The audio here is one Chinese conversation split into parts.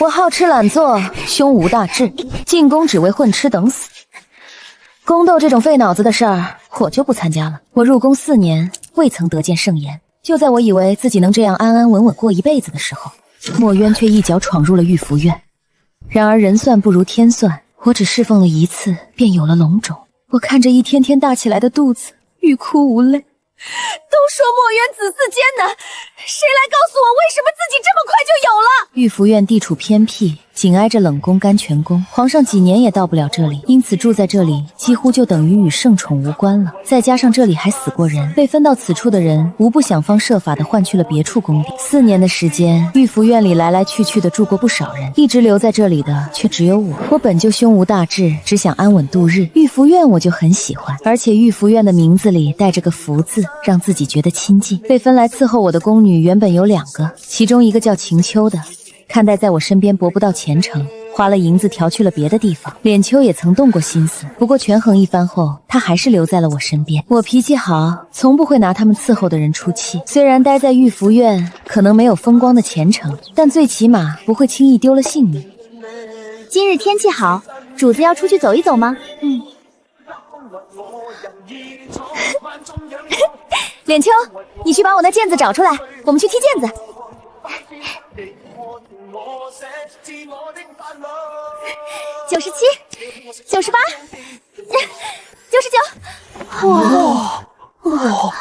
我好吃懒做，胸无大志，进宫只为混吃等死。宫斗这种费脑子的事儿，我就不参加了。我入宫4年，未曾得见盛宴。就在我以为自己能这样安安稳稳过一辈子的时候，墨渊却一脚闯入了御福院。然而人算不如天算，我只侍奉了1次，便有了龙种。我看着一天天大起来的肚子，欲哭无泪。都说墨渊子嗣艰难，谁来告诉我为什么自己这么快就有了？御福院地处偏僻，紧挨着冷宫、甘泉宫，皇上几年也到不了这里，因此住在这里几乎就等于与圣宠无关了。再加上这里还死过人，被分到此处的人无不想方设法地换去了别处宫邸。4年的时间，御福院里来来去去的住过不少人，一直留在这里的却只有我。我本就胸无大志，只想安稳度日，御福院我就很喜欢，而且御福院的名字里带着个福字，让自己觉得亲近。被分来伺候我的宫女原本有2个，其中一个叫晴秋的，看待在我身边博不到前程，花了银子调去了别的地方。脸秋也曾动过心思，不过权衡一番后，他还是留在了我身边。我脾气好，从不会拿他们伺候的人出气。虽然待在御福院可能没有风光的前程，但最起码不会轻易丢了性命。今日天气好，主子要出去走一走吗？脸秋，你去把我那毽子找出来，我们去踢毽子。97、98、99，哇！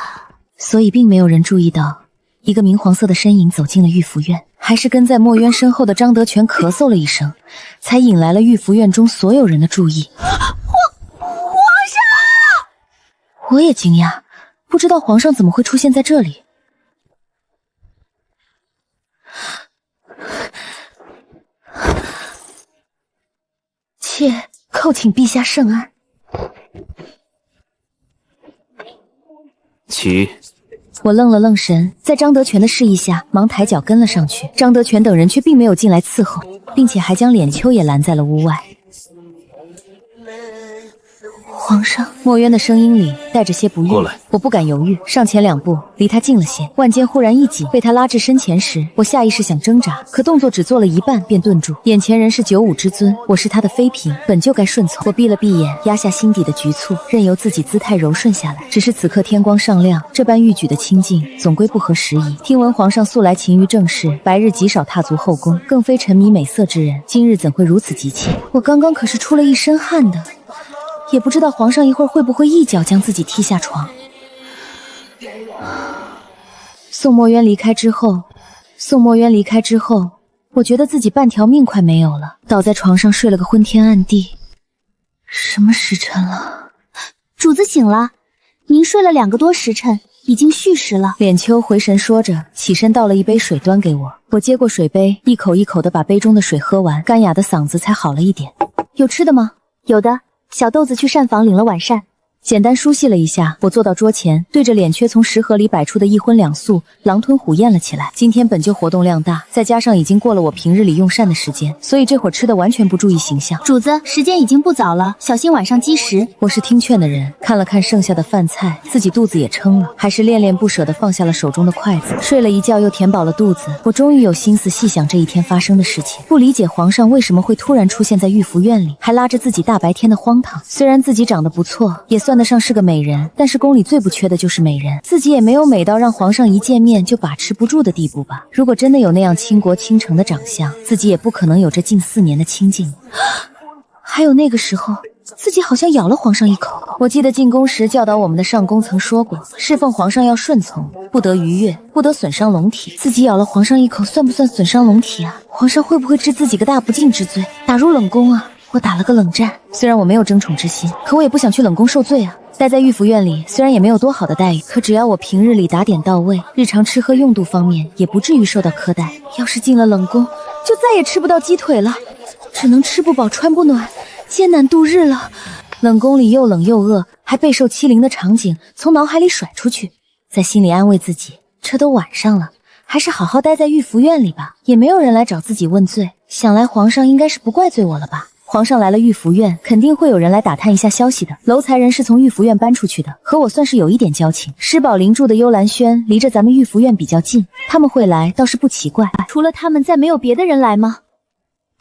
所以并没有人注意到，一个明黄色的身影走进了御福院，还是跟在墨渊身后的张德全咳嗽了一声，才引来了御福院中所有人的注意。皇上！我也惊讶，不知道皇上怎么会出现在这里。妾叩请陛下圣安。起。我愣了愣神，在张德全的示意下，忙抬脚跟了上去。张德全等人却并没有进来伺候，并且还将脸秋也拦在了屋外。皇上，墨渊的声音里带着些不悦。过来，我不敢犹豫，上前2步，离他近了些。腕间忽然一紧，被他拉至身前时，我下意识想挣扎，可动作只做了一半便顿住。眼前人是95之尊，我是他的妃嫔，本就该顺从。我闭了闭眼，压下心底的局促，任由自己姿态柔顺下来。只是此刻天光尚亮，这般欲举的清静总归不合时宜。听闻皇上素来勤于政事，白日极少踏足后宫，更非沉迷美色之人，今日怎会如此急切？我刚刚可是出了一身汗的。也不知道皇上一会儿会不会一脚将自己踢下床。宋墨渊离开之后，我觉得自己半条命快没有了，倒在床上睡了个昏天暗地。什么时辰了？主子醒了，您睡了2个多时辰，已经戌时了。脸秋回神说着，起身倒了一杯水端给我。我接过水杯，一口一口地把杯中的水喝完，干哑的嗓子才好了一点。有吃的吗？有的。小豆子去膳房领了晚膳，简单梳洗了一下，我坐到桌前，对着脸缺从食盒里摆出的1荤2素，狼吞虎咽了起来。今天本就活动量大，再加上已经过了我平日里用膳的时间，所以这会儿吃的完全不注意形象。主子，时间已经不早了，小心晚上积食。我是听劝的人，看了看剩下的饭菜，自己肚子也撑了，还是恋恋不舍地放下了手中的筷子。睡了一觉又填饱了肚子，我终于有心思细想这一天发生的事情。不理解皇上为什么会突然出现在御福院里，还拉着自己大白天的荒唐。虽然自己长得不错，也算得上是个美人，但是宫里最不缺的就是美人，自己也没有美到让皇上一见面就把持不住的地步吧。如果真的有那样倾国倾城的长相，自己也不可能有这近4年的清静。还有那个时候，自己好像咬了皇上一口。我记得进宫时教导我们的上宫曾说过，侍奉皇上要顺从，不得逾越，不得损伤龙体。自己咬了皇上一口，算不算损伤龙体啊？皇上会不会治自己个大不敬之罪，打入冷宫啊？我打了个冷战，虽然我没有争宠之心，可我也不想去冷宫受罪啊。待在御福院里，虽然也没有多好的待遇，可只要我平日里打点到位，日常吃喝用度方面也不至于受到苛待。要是进了冷宫，就再也吃不到鸡腿了，只能吃不饱穿不暖，艰难度日了。冷宫里又冷又饿，还备受欺凌的场景从脑海里甩出去，在心里安慰自己，这都晚上了，还是好好待在御福院里吧，也没有人来找自己问罪，想来皇上应该是不怪罪我了吧。皇上来了御福院，肯定会有人来打探一下消息的。楼才人是从御福院搬出去的，和我算是有一点交情。施宝林住的幽兰轩离着咱们御福院比较近，他们会来倒是不奇怪。除了他们，再没有别的人来吗？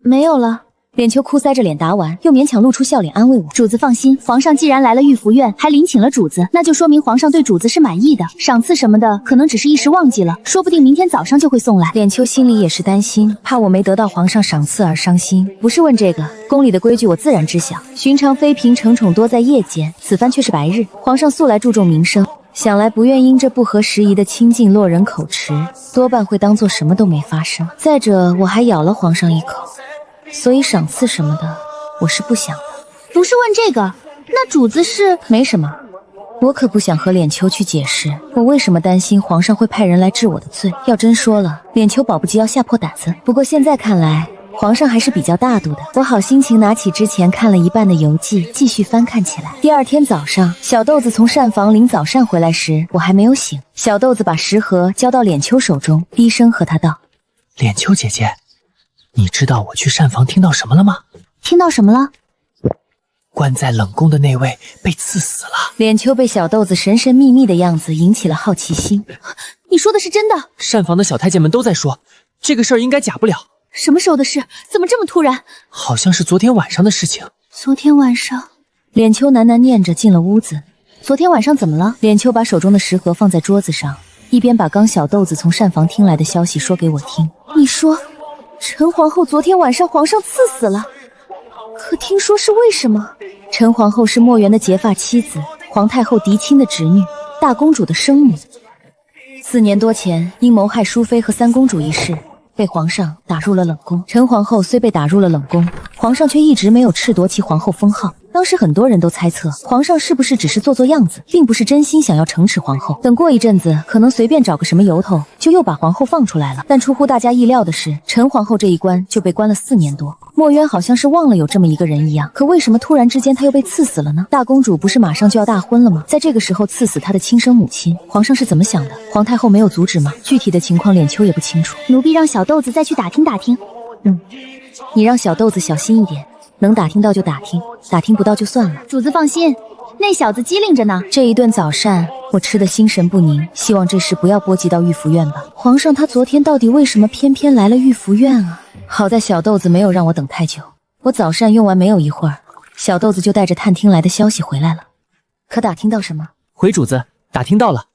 没有了。脸秋哭腮着脸答完，又勉强露出笑脸安慰我：主子放心，皇上既然来了御福院，还临请了主子，那就说明皇上对主子是满意的，赏赐什么的可能只是一时忘记了，说不定明天早上就会送来。脸秋心里也是担心，怕我没得到皇上赏赐而伤心。不是问这个，宫里的规矩我自然知晓，寻常妃嫔承宠多在夜间，此番却是白日，皇上素来注重名声，想来不愿因这不合时宜的亲近落人口实，多半会当作什么都没发生。再者，我还咬了皇上一口，所以赏赐什么的我是不想的。不是问这个，那主子是……没什么，我可不想和脸秋去解释我为什么担心皇上会派人来治我的罪。要真说了，脸秋保不齐要吓破胆子。不过现在看来，皇上还是比较大度的。我好心情拿起之前看了一半的游记，继续翻看起来。第二天早上，小豆子从膳房领早膳回来时，我还没有醒。小豆子把食盒交到脸秋手中，低声和他道：脸秋姐姐，你知道我去膳房听到什么了吗？听到什么了？关在冷宫的那位被刺死了。脸秋被小豆子神神秘秘的样子引起了好奇心。你说的是真的？膳房的小太监们都在说，这个事儿应该假不了。什么时候的事？怎么这么突然？好像是昨天晚上的事情。昨天晚上，脸秋喃喃念着进了屋子。昨天晚上怎么了？脸秋把手中的食盒放在桌子上，一边把刚小豆子从膳房听来的消息说给我听。你说陈皇后昨天晚上皇上赐死了，可听说是为什么？陈皇后是墨渊的结发妻子，皇太后嫡亲的侄女，大公主的生母。4年多前，因谋害淑妃和三公主一事，被皇上打入了冷宫。陈皇后虽被打入了冷宫，皇上却一直没有褫夺其皇后封号。当时很多人都猜测，皇上是不是只是做做样子，并不是真心想要惩治皇后。等过一阵子，可能随便找个什么由头，就又把皇后放出来了。但出乎大家意料的是，陈皇后这一关就被关了4年多。墨渊好像是忘了有这么一个人一样，可为什么突然之间她又被赐死了呢？大公主不是马上就要大婚了吗？在这个时候赐死她的亲生母亲，皇上是怎么想的？皇太后没有阻止吗？具体的情况脸秋也不清楚。奴婢让小豆子再去打听打听。你让小豆子小心一点，能打听到就打听，打听不到就算了。主子放心，那小子机灵着呢。这一顿早膳我吃得心神不宁，希望这事不要波及到御福院吧。皇上他昨天到底为什么偏偏来了御福院啊？好在小豆子没有让我等太久，我早膳用完没有一会儿，小豆子就带着探听来的消息回来了。可打听到什么？回主子，打听到了。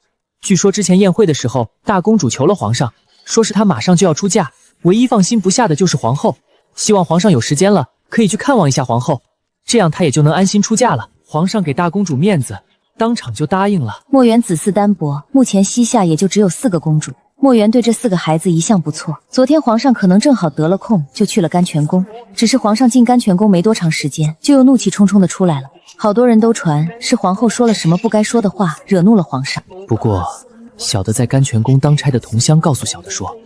据说之前宴会的时候，大公主求了皇上，说是她马上就要出嫁，唯一放心不下的就是皇后，希望皇上有时间了可以去看望一下皇后，这样她也就能安心出嫁了。皇上给大公主面子，当场就答应了。墨渊子嗣单薄，目前膝下也就只有4个公主。墨渊对这4个孩子一向不错，昨天皇上可能正好得了空，就去了甘泉宫。只是皇上进甘泉宫没多长时间，就又怒气冲冲的出来了。好多人都传是皇后说了什么不该说的话，惹怒了皇上。不过小的在甘泉宫当差的同乡告诉小的说，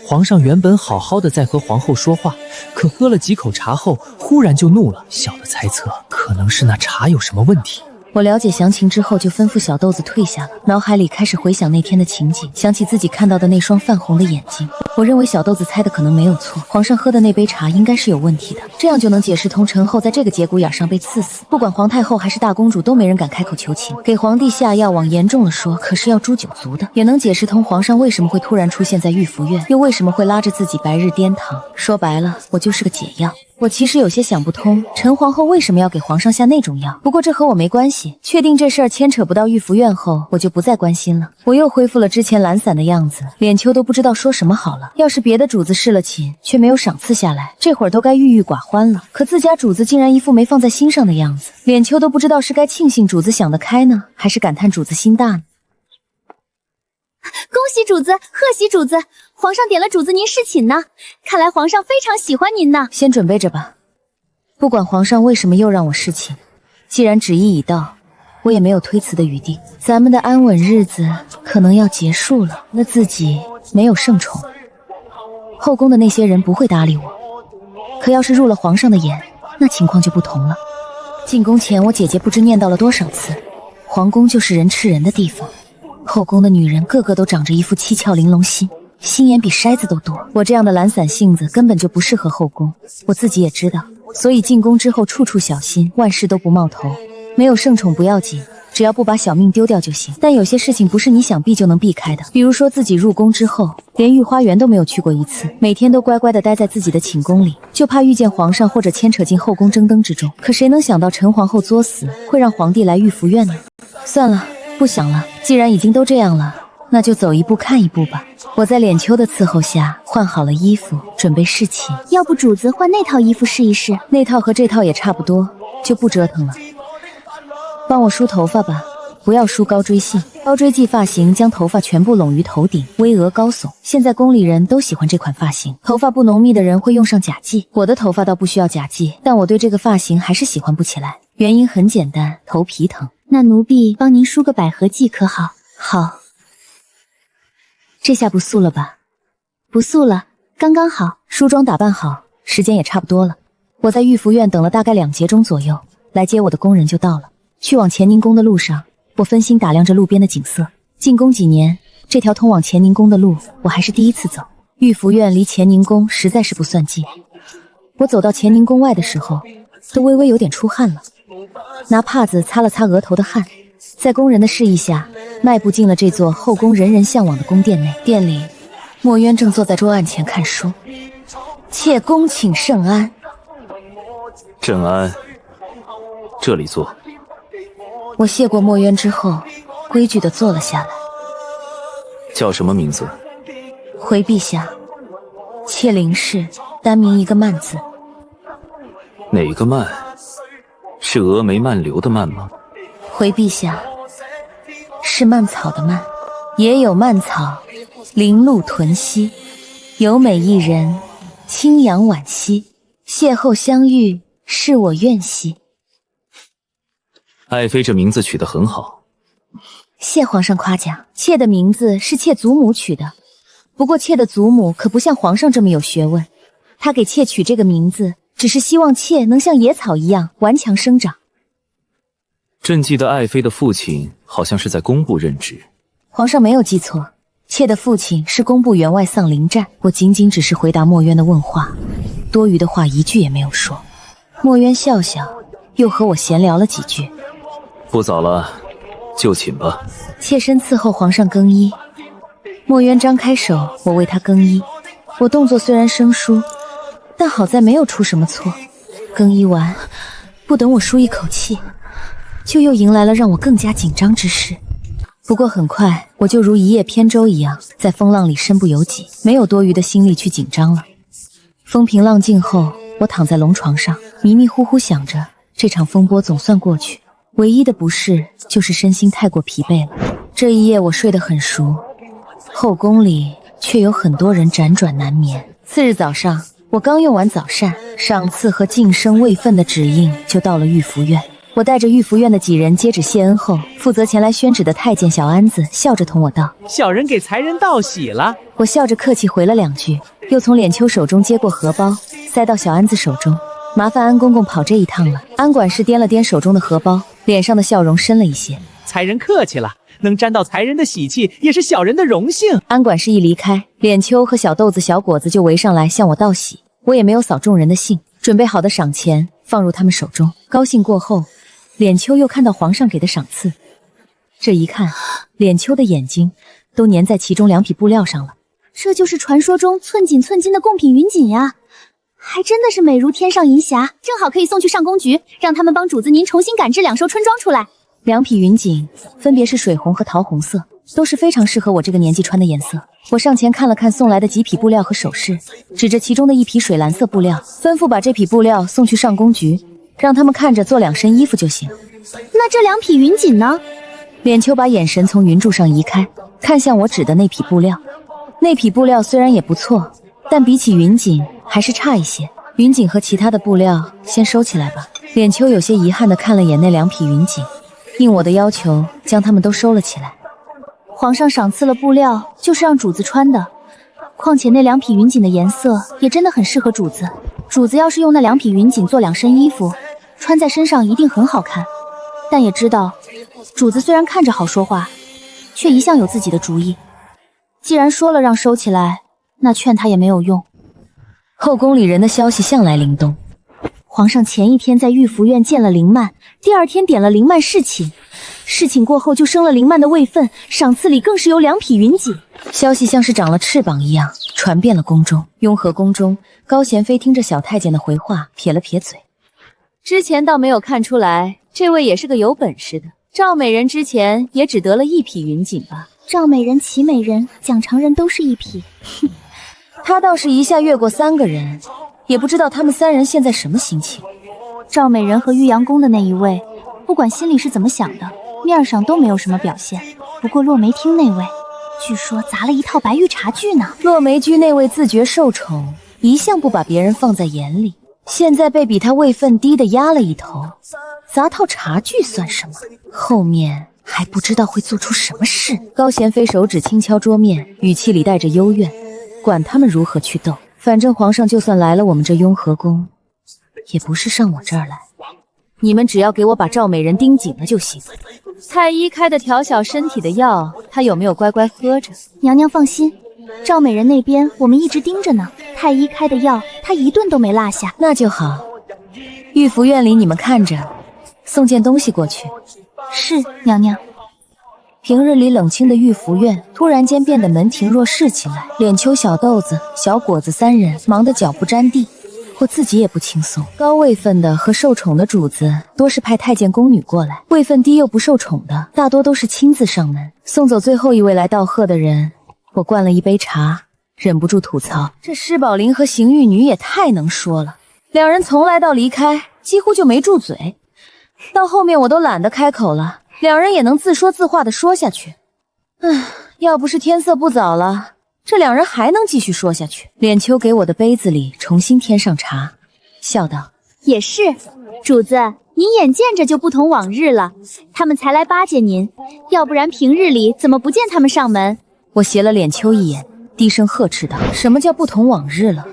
皇上原本好好的在和皇后说话，可喝了几口茶后忽然就怒了。小的猜测可能是那茶有什么问题。我了解详情之后，就吩咐小豆子退下了。脑海里开始回想那天的情景，想起自己看到的那双泛红的眼睛。我认为小豆子猜的可能没有错，皇上喝的那杯茶应该是有问题的，这样就能解释通陈后在这个节骨眼上被赐死。不管皇太后还是大公主，都没人敢开口求情，给皇帝下药，往严重了说，可是要诛九族的。也能解释通皇上为什么会突然出现在御福院，又为什么会拉着自己白日颠堂。说白了，我就是个解药。我其实有些想不通，陈皇后为什么要给皇上下那种药？不过这和我没关系。确定这事儿牵扯不到御福院后，我就不再关心了。我又恢复了之前懒散的样子，脸秋都不知道说什么好了。要是别的主子侍了寝，却没有赏赐下来，这会儿都该郁郁寡欢了。可自家主子竟然一副没放在心上的样子，脸秋都不知道是该庆幸主子想得开呢，还是感叹主子心大呢。恭喜主子，贺喜主子！皇上点了主子您侍寝呢，看来皇上非常喜欢您呢。先准备着吧，不管皇上为什么又让我侍寝，既然旨意已到，我也没有推辞的余地。咱们的安稳日子可能要结束了，那自己没有圣宠，后宫的那些人不会搭理我。可要是入了皇上的眼，那情况就不同了。进宫前，我姐姐不知念叨了多少次，皇宫就是人吃人的地方。后宫的女人个个都长着一副七窍玲珑心，心眼比筛子都多。我这样的懒散性子根本就不适合后宫，我自己也知道，所以进宫之后处处小心，万事都不冒头。没有圣宠不要紧，只要不把小命丢掉就行。但有些事情不是你想避就能避开的，比如说自己入宫之后，连御花园都没有去过一次，每天都乖乖地待在自己的寝宫里，就怕遇见皇上或者牵扯进后宫争灯之中。可谁能想到陈皇后作死会让皇帝来御福院呢？算了，不想了，既然已经都这样了，那就走一步看一步吧。我在脸秋的伺候下换好了衣服，准备侍寝。要不主子换那套衣服试一试？那套和这套也差不多，就不折腾了。帮我梳头发吧，不要梳高锥系。高锥髻发型将头发全部拢于头顶，微额高耸。现在宫里人都喜欢这款发型，头发不浓密的人会用上假髻。我的头发倒不需要假髻，但我对这个发型还是喜欢不起来。原因很简单，头皮疼。那奴婢帮您梳个百合髻可好？好。这下不素了吧？不素了，刚刚好。梳妆打扮好，时间也差不多了。我在御福院等了大概2节钟左右，来接我的工人就到了。去往乾宁宫的路上，我分心打量着路边的景色。进宫几年，这条通往乾宁宫的路我还是第一次走。御福院离乾宁宫实在是不算近，我走到乾宁宫外的时候，都微微有点出汗了。拿帕子擦了擦额头的汗，在工人的示意下，迈步进了这座后宫人人向往的宫殿内。殿里，墨渊正坐在桌案前看书。妾恭请圣安。正安，这里坐。我谢过墨渊之后，规矩地坐了下来。叫什么名字？回陛下，妾林氏，单名一个慢字。哪个慢？是峨眉漫流的漫吗？回陛下，是蔓草的蔓，也有蔓草，零露屯溪，有美一人，清扬惋惜。邂逅相遇，是我愿兮。爱妃这名字取得很好。谢皇上夸奖。妾的名字是妾祖母取的，不过妾的祖母可不像皇上这么有学问，她给妾取这个名字，只是希望妾能像野草一样顽强生长。朕记得爱妃的父亲好像是在工部任职。皇上没有记错，妾的父亲是工部员外丧灵战。我仅仅只是回答墨渊的问话，多余的话一句也没有说。墨渊笑笑，又和我闲聊了几句。不早了，就寝吧。妾身伺候皇上更衣。墨渊张开手，我为他更衣。我动作虽然生疏，但好在没有出什么错。更衣完，不等我舒一口气，就又迎来了让我更加紧张之事。不过很快，我就如一叶扁舟一样，在风浪里身不由己，没有多余的心力去紧张了。风平浪静后，我躺在龙床上，迷迷糊糊想着，这场风波总算过去，唯一的不适就是身心太过疲惫了。这一夜我睡得很熟，后宫里却有很多人辗转难眠。次日早上，我刚用完早膳，赏赐和晋升位分的指印就到了御福院。我带着御福院的几人接旨谢恩后，负责前来宣旨的太监小安子笑着同我道：“小人给才人道喜了。”我笑着客气回了2句，又从脸秋手中接过荷包，塞到小安子手中。麻烦安公公跑这一趟了。安管事掂了掂手中的荷包，脸上的笑容深了一些。才人客气了，能沾到才人的喜气，也是小人的荣幸。安管事一离开，脸秋和小豆子、小果子就围上来向我道喜。我也没有扫众人的兴，准备好的赏钱放入他们手中。高兴过后，脸秋又看到皇上给的赏赐，这一看，脸秋的眼睛都粘在其中2匹布料上了。这就是传说中寸锦寸金的贡品云锦呀，还真的是美如天上银霞，正好可以送去上宫局，让他们帮主子您重新赶制2艘春装出来。2匹云锦分别是水红和桃红色，都是非常适合我这个年纪穿的颜色。我上前看了看送来的几匹布料和首饰，指着其中的1匹水蓝色布料，吩咐把这匹布料送去上宫局，让他们看着做2身衣服就行。那这2匹云锦呢？脸秋把眼神从云柱上移开，看向我指的那匹布料。那匹布料虽然也不错，但比起云锦还是差一些。云锦和其他的布料先收起来吧。脸秋有些遗憾地看了眼那2匹云锦，应我的要求将它们都收了起来。皇上赏赐了布料，就是让主子穿的。况且那2匹云锦的颜色也真的很适合主子。主子要是用那2匹云锦做2身衣服，穿在身上一定很好看。但也知道，主子虽然看着好说话，却一向有自己的主意。既然说了让收起来，那劝他也没有用。后宫里人的消息向来灵动。皇上前一天在御福院见了林曼，第2天点了林曼侍寝，侍寝过后就生了灵曼的位分，赏赐里更是有2匹云锦。消息像是长了翅膀一样传遍了宫中。雍和宫中，高贤妃听着小太监的回话，撇了撇嘴。之前倒没有看出来，这位也是个有本事的。赵美人之前也只得了1匹云锦吧？赵美人、齐美人、蒋常人都是1匹。她倒是一下越过3个人，也不知道他们3人现在什么心情。赵美人和玉阳宫的那一位，不管心里是怎么想的，面上都没有什么表现。不过落梅厅那位，据说砸了一套白玉茶具呢。落梅居那位自觉受宠，一向不把别人放在眼里，现在被比他位分低的压了一头，砸套茶具算什么？后面还不知道会做出什么事。高贤妃手指轻敲桌面，语气里带着幽怨，管他们如何去斗，反正皇上就算来了我们这雍和宫，也不是上我这儿来。你们只要给我把赵美人盯紧了就行。太医开的调小身体的药，她有没有乖乖喝着？娘娘放心，赵美人那边我们一直盯着呢，太医开的药她一顿都没落下。那就好。御福院里你们看着，送件东西过去。是，娘娘。平日里冷清的御福院突然间变得门庭若市起来，脸秋、小豆子、小果子3人忙得脚不沾地。我自己也不轻松，高位分的和受宠的主子多是派太监宫女过来，位分低又不受宠的大多都是亲自上门送走最后一位来道贺的人。我灌了一杯茶，忍不住吐槽，这施宝林和邢玉女也太能说了，2人从来到离开几乎就没住嘴，到后面我都懒得开口了，2人也能自说自话地说下去。要不是天色不早了，这2人还能继续说下去。脸秋给我的杯子里重新添上茶，笑道：也是，主子，您眼见着就不同往日了，他们才来巴结您，要不然平日里怎么不见他们上门？我斜了脸秋一眼，低声呵斥道：什么叫不同往日了？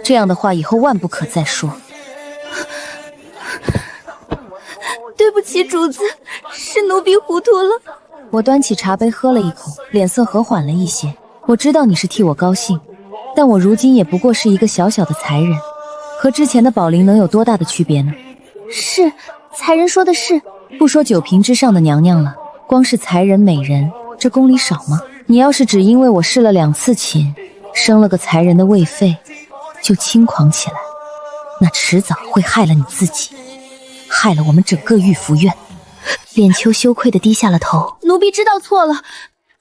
这样的话以后万不可再说。对不起，主子，是奴婢糊涂了。我端起茶杯喝了一口，脸色和缓了一些。我知道你是替我高兴，但我如今也不过是一个小小的才人，和之前的宝林能有多大的区别呢？是，才人说的是。不说9品之上的娘娘了，光是才人美人，这宫里少吗？你要是只因为我侍了2次寝，生了个才人的位妃，就轻狂起来，那迟早会害了你自己，害了我们整个御福院。脸秋羞愧地低下了头，奴婢知道错了，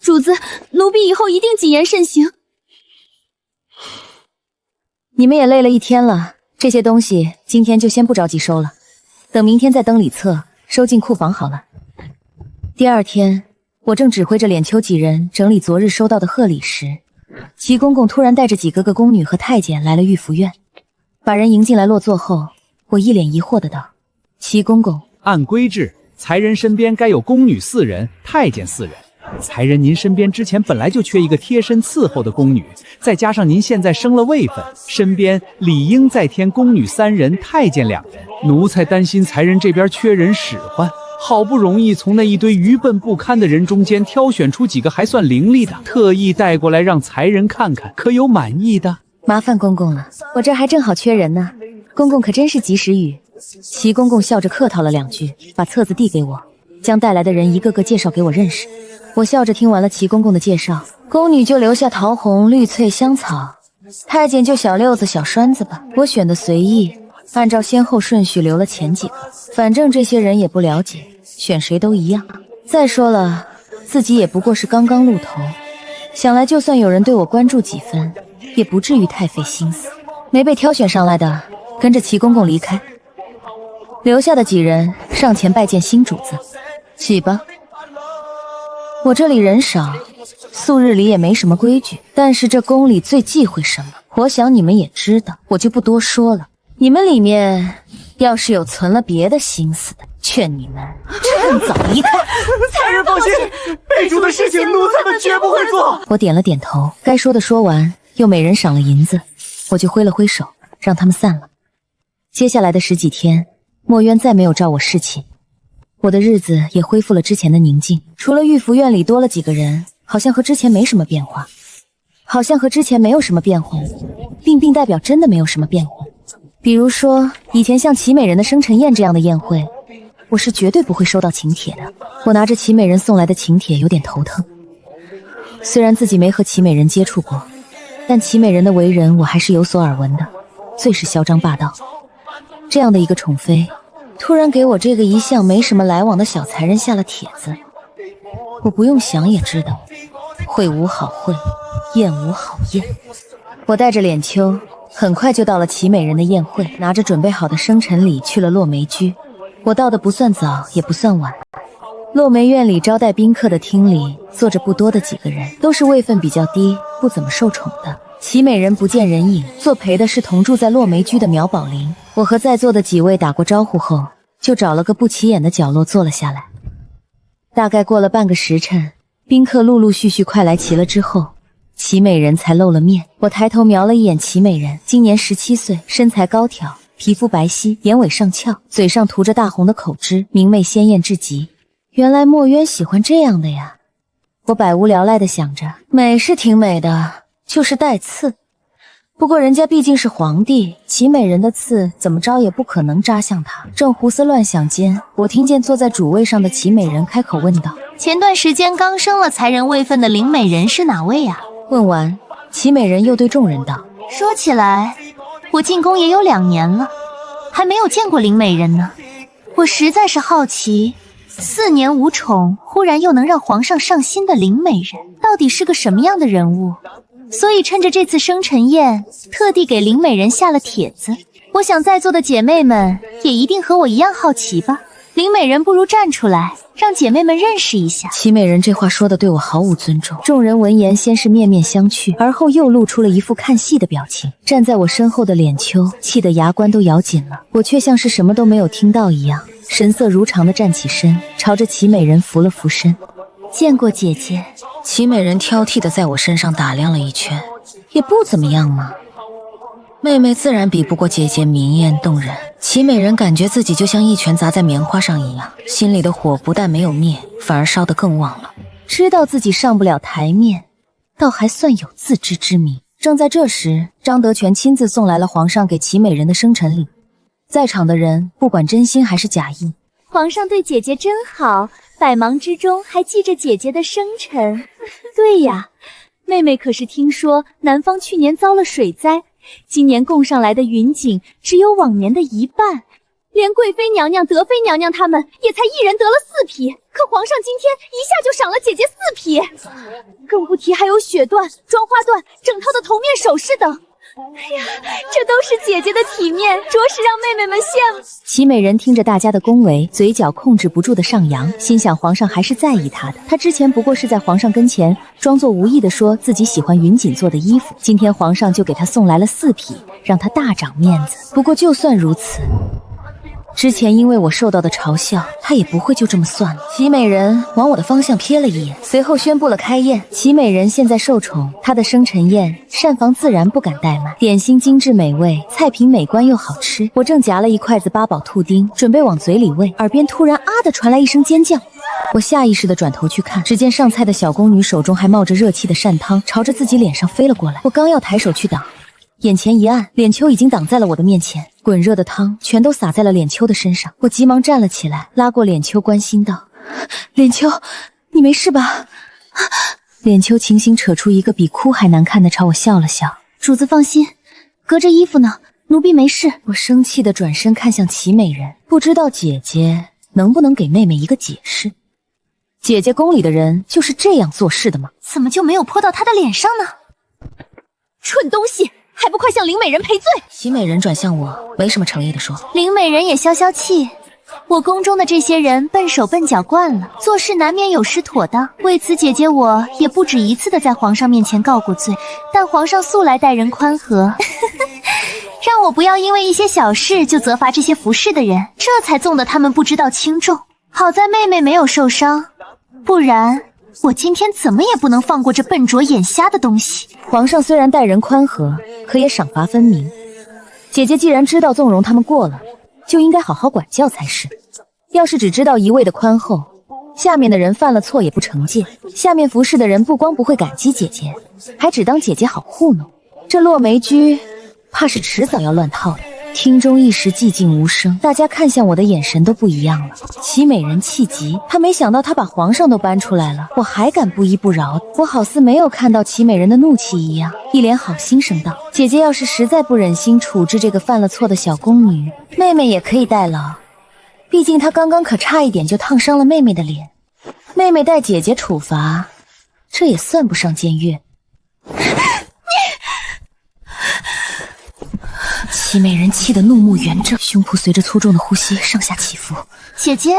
主子，奴婢以后一定谨言慎行。你们也累了一天了，这些东西今天就先不着急收了，等明天再登里册，收进库房好了。第2天，我正指挥着脸秋几人整理昨日收到的贺礼时，齐公公突然带着几个宫女和太监来了御福院，把人迎进来落座后，我一脸疑惑的道：齐公公，按规制，才人身边该有宫女4人，太监4人。才人您身边之前本来就缺一个贴身伺候的宫女，再加上您现在升了位分，身边理应再添宫女3人，太监2人。奴才担心才人这边缺人使唤，好不容易从那一堆愚笨不堪的人中间挑选出几个还算伶俐的，特意带过来让才人看看，可有满意的？麻烦公公了，我这还正好缺人呢。公公可真是及时雨。齐公公笑着客套了2句，把册子递给我，将带来的人一个个介绍给我认识。我笑着听完了齐公公的介绍，宫女就留下桃红、绿翠、香草，太监就小六子、小栓子吧。我选的随意，按照先后顺序留了前几个，反正这些人也不了解，选谁都一样。再说了，自己也不过是刚刚露头，想来就算有人对我关注几分，也不至于太费心思。没被挑选上来的，跟着齐公公离开，留下的几人上前拜见新主子。起吧。我这里人少，素日里也没什么规矩，但是这宫里最忌讳什么，我想你们也知道，我就不多说了。你们里面要是有存了别的心思的，劝你们趁早离开。才人放心，备主的事情奴才们绝不会做。我点了点头，该说的说完，又每人赏了银子，我就挥了挥手，让他们散了。接下来的10几天，墨渊再没有召我侍寝，我的日子也恢复了之前的宁静。除了御福院里多了几个人，好像和之前没什么变化。好像和之前没有什么变化，并代表真的没有什么变化。比如说，以前像齐美人的生辰宴这样的宴会，我是绝对不会收到请帖的。我拿着齐美人送来的请帖，有点头疼。虽然自己没和齐美人接触过，但齐美人的为人我还是有所耳闻的，最是嚣张霸道。这样的一个宠妃，突然给我这个一向没什么来往的小才人下了帖子，我不用想也知道，会无好会，宴无好宴。我带着脸秋，很快就到了齐美人的宴会，拿着准备好的生辰礼去了落梅居。我到的不算早，也不算晚。落梅院里招待宾客的厅里坐着不多的几个人，都是位分比较低，不怎么受宠的。齐美人不见人影，作陪的是同住在落梅居的苗宝林。我和在座的几位打过招呼后，就找了个不起眼的角落坐了下来。大概过了半个时辰，宾客陆陆续续快来齐了之后，齐美人才露了面。我抬头瞄了一眼齐美人，今年17岁，身材高挑，皮肤白皙，眼尾上翘，嘴上涂着大红的口脂，明媚鲜艳至极。原来墨渊喜欢这样的呀。我百无聊赖地想着，美是挺美的，就是带刺。不过人家毕竟是皇帝，齐美人的刺怎么着也不可能扎向他。正胡思乱想间，我听见坐在主位上的齐美人开口问道：前段时间刚升了才人位分的林美人是哪位啊？问完，齐美人又对众人道：说起来，我进宫也有2年了，还没有见过林美人呢。我实在是好奇，4年无宠，忽然又能让皇上上心的林美人，到底是个什么样的人物？所以趁着这次生辰宴，特地给林美人下了帖子。我想在座的姐妹们也一定和我一样好奇吧。林美人不如站出来，让姐妹们认识一下。齐美人这话说的对我毫无尊重。众人闻言先是面面相觑，而后又露出了一副看戏的表情。站在我身后的脸秋气得牙关都咬紧了，我却像是什么都没有听到一样，神色如常地站起身，朝着齐美人扶了扶身。见过姐姐。齐美人挑剔地在我身上打量了一圈，也不怎么样嘛。妹妹自然比不过姐姐明艳动人。齐美人感觉自己就像一拳砸在棉花上一样，心里的火不但没有灭，反而烧得更旺了。知道自己上不了台面，倒还算有自知之明。正在这时，张德全亲自送来了皇上给齐美人的生辰礼。在场的人不管真心还是假意，皇上对姐姐真好，百忙之中还记着姐姐的生辰。对呀，妹妹可是听说南方去年遭了水灾，今年供上来的云锦只有往年的1半，连贵妃娘娘、德妃娘娘他们也才一人得了4匹，可皇上今天一下就赏了姐姐4匹，更不提还有雪缎、妆花缎、整套的头面首饰等。哎呀，这都是姐姐的体面，着实让妹妹们羡慕。齐美人听着大家的恭维，嘴角控制不住的上扬，心想皇上还是在意她的。她之前不过是在皇上跟前装作无意的说自己喜欢云锦做的衣服，今天皇上就给她送来了4匹，让她大长面子。不过就算如此，之前因为我受到的嘲笑，她也不会就这么算了。齐美人往我的方向瞥了一眼，随后宣布了开宴。齐美人现在受宠，她的生辰宴膳房自然不敢怠慢，点心精致美味，菜品美观又好吃。我正夹了一筷子8宝兔丁，准备往嘴里喂，耳边突然啊的传来一声尖叫。我下意识地转头去看，只见上菜的小宫女手中还冒着热气的扇汤，朝着自己脸上飞了过来。我刚要抬手去挡，眼前一暗，脸秋已经挡在了我的面前，滚热的汤全都洒在了脸秋的身上。我急忙站了起来，拉过脸秋，关心道：脸秋，你没事吧？脸秋情形扯出一个比哭还难看的，朝我笑了笑：主子放心，隔着衣服呢，奴婢没事。我生气地转身看向齐美人，不知道姐姐能不能给妹妹一个解释。姐姐宫里的人就是这样做事的吗？怎么就没有泼到她的脸上呢？蠢东西，还不快向林美人赔罪！齐美人转向我，没什么诚意地说：林美人也消消气，我宫中的这些人笨手笨脚惯了，做事难免有失妥当，为此姐姐我也不止一次的在皇上面前告过罪，但皇上素来待人宽和让我不要因为一些小事就责罚这些服侍的人，这才纵得他们不知道轻重。好在妹妹没有受伤，不然我今天怎么也不能放过这笨拙眼瞎的东西。皇上虽然待人宽和，可也赏罚分明。姐姐既然知道纵容他们过了，就应该好好管教才是。要是只知道一味的宽厚，下面的人犯了错也不惩戒，下面服侍的人不光不会感激姐姐，还只当姐姐好糊弄。这落梅居怕是迟早要乱套的。厅中一时寂静无声，大家看向我的眼神都不一样了。齐美人气急，他没想到他把皇上都搬出来了，我还敢不依不饶？我好似没有看到齐美人的怒气一样，一脸好心声道：“姐姐要是实在不忍心处置这个犯了错的小宫女，妹妹也可以代劳。毕竟她刚刚可差一点就烫伤了妹妹的脸，妹妹待姐姐处罚，这也算不上僭越。”齐美人气得怒目圆睁，胸脯随着粗重的呼吸上下起伏。姐姐，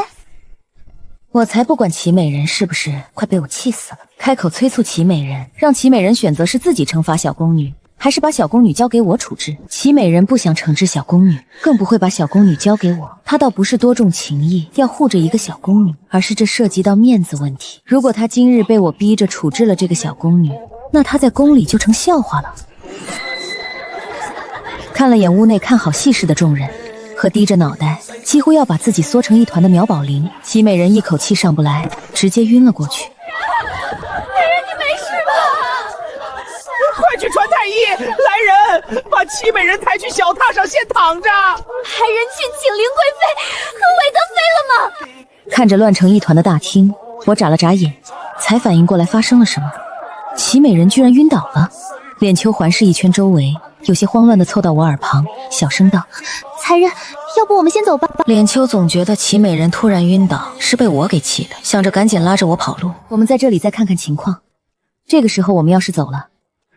我才不管齐美人是不是快被我气死了，开口催促齐美人，让齐美人选择是自己惩罚小宫女，还是把小宫女交给我处置。齐美人不想惩治小宫女，更不会把小宫女交给我。她倒不是多重情义，要护着一个小宫女，而是这涉及到面子问题。如果她今日被我逼着处置了这个小宫女，那她在宫里就成笑话了。看了眼屋内看好戏似的众人和低着脑袋几乎要把自己缩成一团的苗宝玲，齐美人一口气上不来，直接晕了过去。美人，你没事吧？快去传太医！来人，把齐美人抬去小榻上，先躺着。派人去请林贵妃和韦德妃了吗？看着乱成一团的大厅，我眨了眨眼，才反应过来发生了什么。齐美人居然晕倒了。脸秋环视一圈周围，有些慌乱地凑到我耳旁，小声道：“才人，要不我们先走吧？”脸秋总觉得齐美人突然晕倒是被我给气的，想着赶紧拉着我跑路。我们在这里再看看情况。这个时候我们要是走了，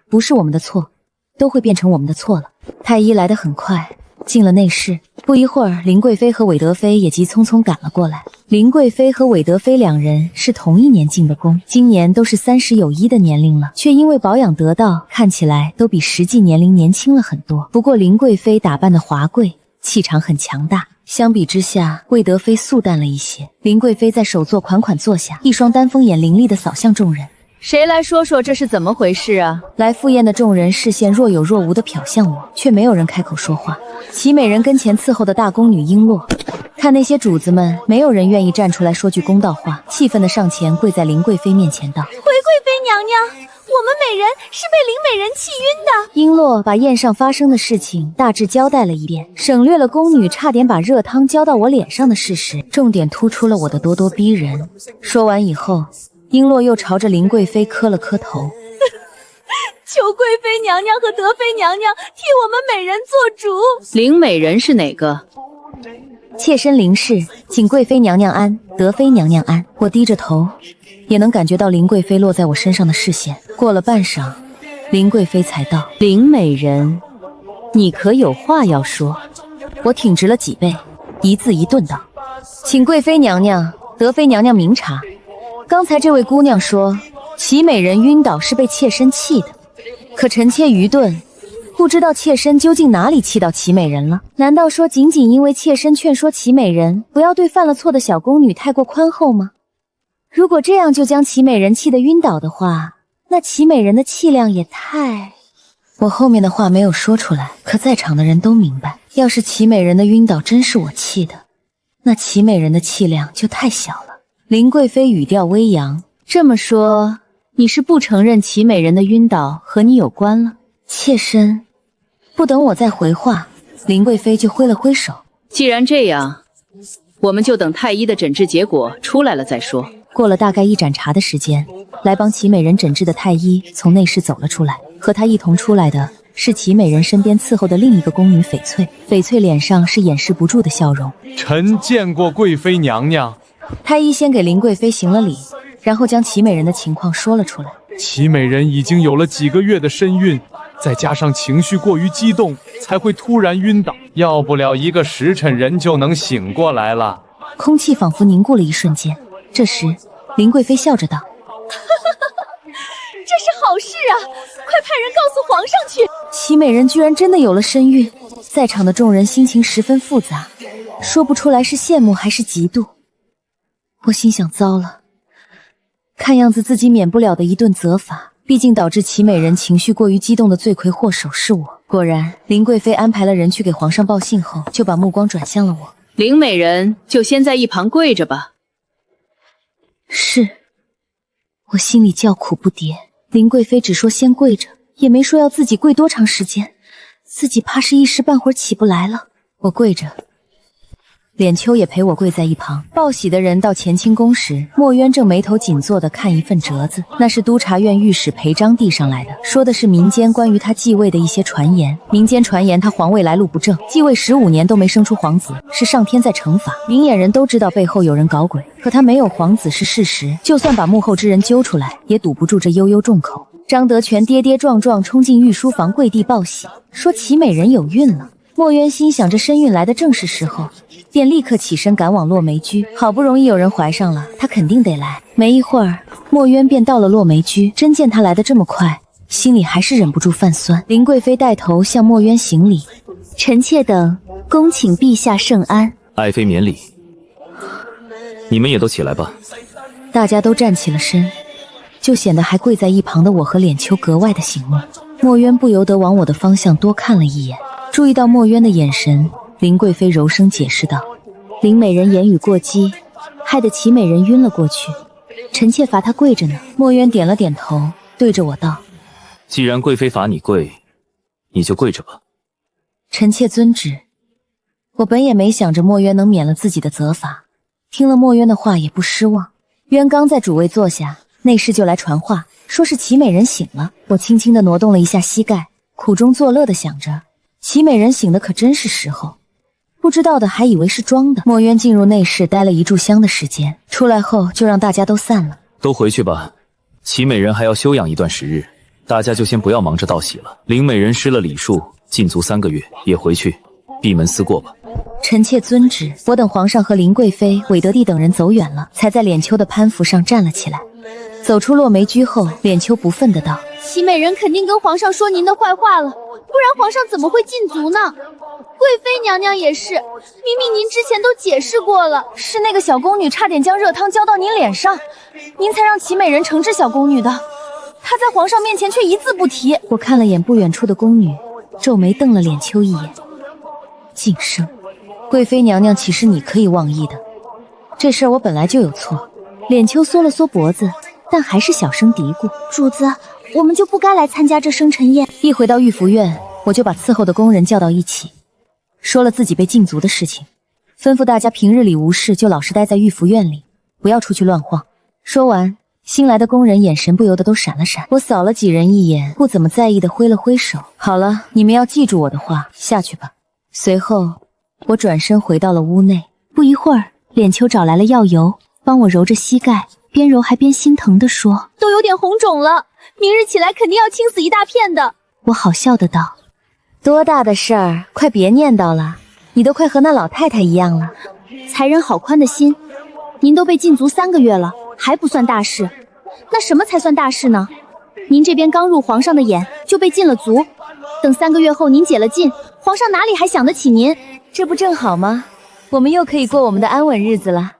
不是我们的错，都会变成我们的错了。太医来得很快，进了内室，不一会儿，林贵妃和韦德妃也急匆匆赶了过来。林贵妃和韦德妃两人是同一年进的宫，今年都是30有1的年龄了，却因为保养得当，看起来都比实际年龄年轻了很多。不过林贵妃打扮的华贵，气场很强大，相比之下，韦德妃素淡了一些。林贵妃在首座款款坐下，一双丹凤眼凌厉地扫向众人。谁来说说这是怎么回事啊？来赴宴的众人视线若有若无地瞟向我，却没有人开口说话。齐美人跟前伺候的大宫女璎珞，看那些主子们，没有人愿意站出来说句公道话，气愤地上前跪在林贵妃面前道：“回贵妃娘娘，我们美人是被林美人气晕的。”璎珞把宴上发生的事情大致交代了一遍，省略了宫女差点把热汤浇到我脸上的事实，重点突出了我的咄咄逼人。说完以后，璎珞又朝着林贵妃磕了磕头，求贵妃娘娘和德妃娘娘替我们美人做主。林美人是哪个？妾身林氏，请贵妃娘娘安，德妃娘娘安。我低着头，也能感觉到林贵妃落在我身上的视线。过了半晌，林贵妃才道：“林美人，你可有话要说？”我挺直了脊背，一字一顿道：“请贵妃娘娘、德妃娘娘明察。刚才这位姑娘说，齐美人晕倒是被妾身气的，可臣妾愚钝，不知道妾身究竟哪里气到齐美人了？难道说仅仅因为妾身劝说齐美人不要对犯了错的小宫女太过宽厚吗？如果这样就将齐美人气得晕倒的话，那齐美人的气量也太……我后面的话没有说出来，可在场的人都明白，要是齐美人的晕倒真是我气的，那齐美人的气量就太小了。林贵妃语调微扬，这么说，你是不承认齐美人的晕倒和你有关了？妾身……不等我再回话，林贵妃就挥了挥手。既然这样，我们就等太医的诊治结果出来了再说。过了大概1盏茶的时间，来帮齐美人诊治的太医从内室走了出来，和他一同出来的是齐美人身边伺候的另一个宫女翡翠。翡翠脸上是掩饰不住的笑容。臣见过贵妃娘娘。太医先给林贵妃行了礼，然后将齐美人的情况说了出来。齐美人已经有了几个月的身孕，再加上情绪过于激动，才会突然晕倒，要不了1个时辰人就能醒过来了。空气仿佛凝固了一瞬间。这时林贵妃笑着道：“这是好事啊，快派人告诉皇上去。”齐美人居然真的有了身孕，在场的众人心情十分复杂，说不出来是羡慕还是嫉妒。我心想，糟了，看样子自己免不了的一顿责罚，毕竟导致齐美人情绪过于激动的罪魁祸首是我。果然，林贵妃安排了人去给皇上报信后，就把目光转向了我。林美人就先在一旁跪着吧。是。我心里叫苦不迭。林贵妃只说先跪着，也没说要自己跪多长时间，自己怕是一时半会儿起不来了。我跪着，脸秋也陪我跪在一旁。报喜的人到乾清宫时，墨渊正眉头紧锁地看一份折子，那是督察院御史裴章递上来的，说的是民间关于他继位的一些传言。民间传言他皇位来路不正，继位15年都没生出皇子，是上天在惩罚。明眼人都知道背后有人搞鬼，可他没有皇子是事实，就算把幕后之人揪出来，也堵不住这悠悠众口。张德全跌跌撞撞冲进御书房，跪地报喜，说齐美人有孕了。墨渊心想，这身孕来的正是时候，便立刻起身赶往落梅居。好不容易有人怀上了，他肯定得来。没一会儿，墨渊便到了落梅居。真见他来得这么快，心里还是忍不住泛酸。林贵妃带头向墨渊行礼：“臣妾等恭请陛下圣安。”爱妃免礼。你们也都起来吧。大家都站起了身，就显得还跪在一旁的我和脸秋格外的醒目。墨渊不由得往我的方向多看了一眼，注意到墨渊的眼神，林贵妃柔声解释道：“林美人言语过激，害得齐美人晕了过去，臣妾罚她跪着呢。”墨渊点了点头，对着我道：“既然贵妃罚你跪，你就跪着吧。”臣妾遵旨。我本也没想着墨渊能免了自己的责罚，听了墨渊的话也不失望。渊刚在主位坐下，内侍就来传话，说是齐美人醒了。我轻轻地挪动了一下膝盖，苦中作乐地想着，齐美人醒的可真是时候，不知道的还以为是装的。墨渊进入内室待了一炷香的时间，出来后就让大家都散了。都回去吧，齐美人还要休养一段时日，大家就先不要忙着道喜了。林美人失了礼数，禁足3个月，也回去闭门思过吧。臣妾遵旨。我等皇上和林贵妃、韦德帝等人走远了，才在脸秋的攀扶上站了起来。走出落梅居后，脸秋不忿的道：“齐美人肯定跟皇上说您的坏话了，不然皇上怎么会禁足呢？贵妃娘娘也是，明明您之前都解释过了，是那个小宫女差点将热汤浇到您脸上，您才让齐美人惩治小宫女的。她在皇上面前却一字不提。”我看了眼不远处的宫女，皱眉瞪了脸秋一眼。晋升，贵妃娘娘岂是你可以妄议的？这事儿我本来就有错。脸秋缩了缩脖子，但还是小声嘀咕：“主子，我们就不该来参加这生辰宴。”一回到御福院，我就把伺候的工人叫到一起，说了自己被禁足的事情，吩咐大家平日里无事就老实待在御福院里，不要出去乱晃。说完，新来的工人眼神不由得都闪了闪。我扫了几人一眼，不怎么在意的挥了挥手：“好了，你们要记住我的话，下去吧。”随后，我转身回到了屋内。不一会儿，脸秋找来了药油，帮我揉着膝盖，边揉还边心疼地说：“都有点红肿了，明日起来肯定要青死一大片的。”我好笑的道：“多大的事儿，快别念叨了，你都快和那老太太一样了。”才人好宽的心，您都被禁足3个月了，还不算大事，那什么才算大事呢？您这边刚入皇上的眼就被禁了足，等3个月后您解了禁，皇上哪里还想得起您？这不正好吗？我们又可以过我们的安稳日子了。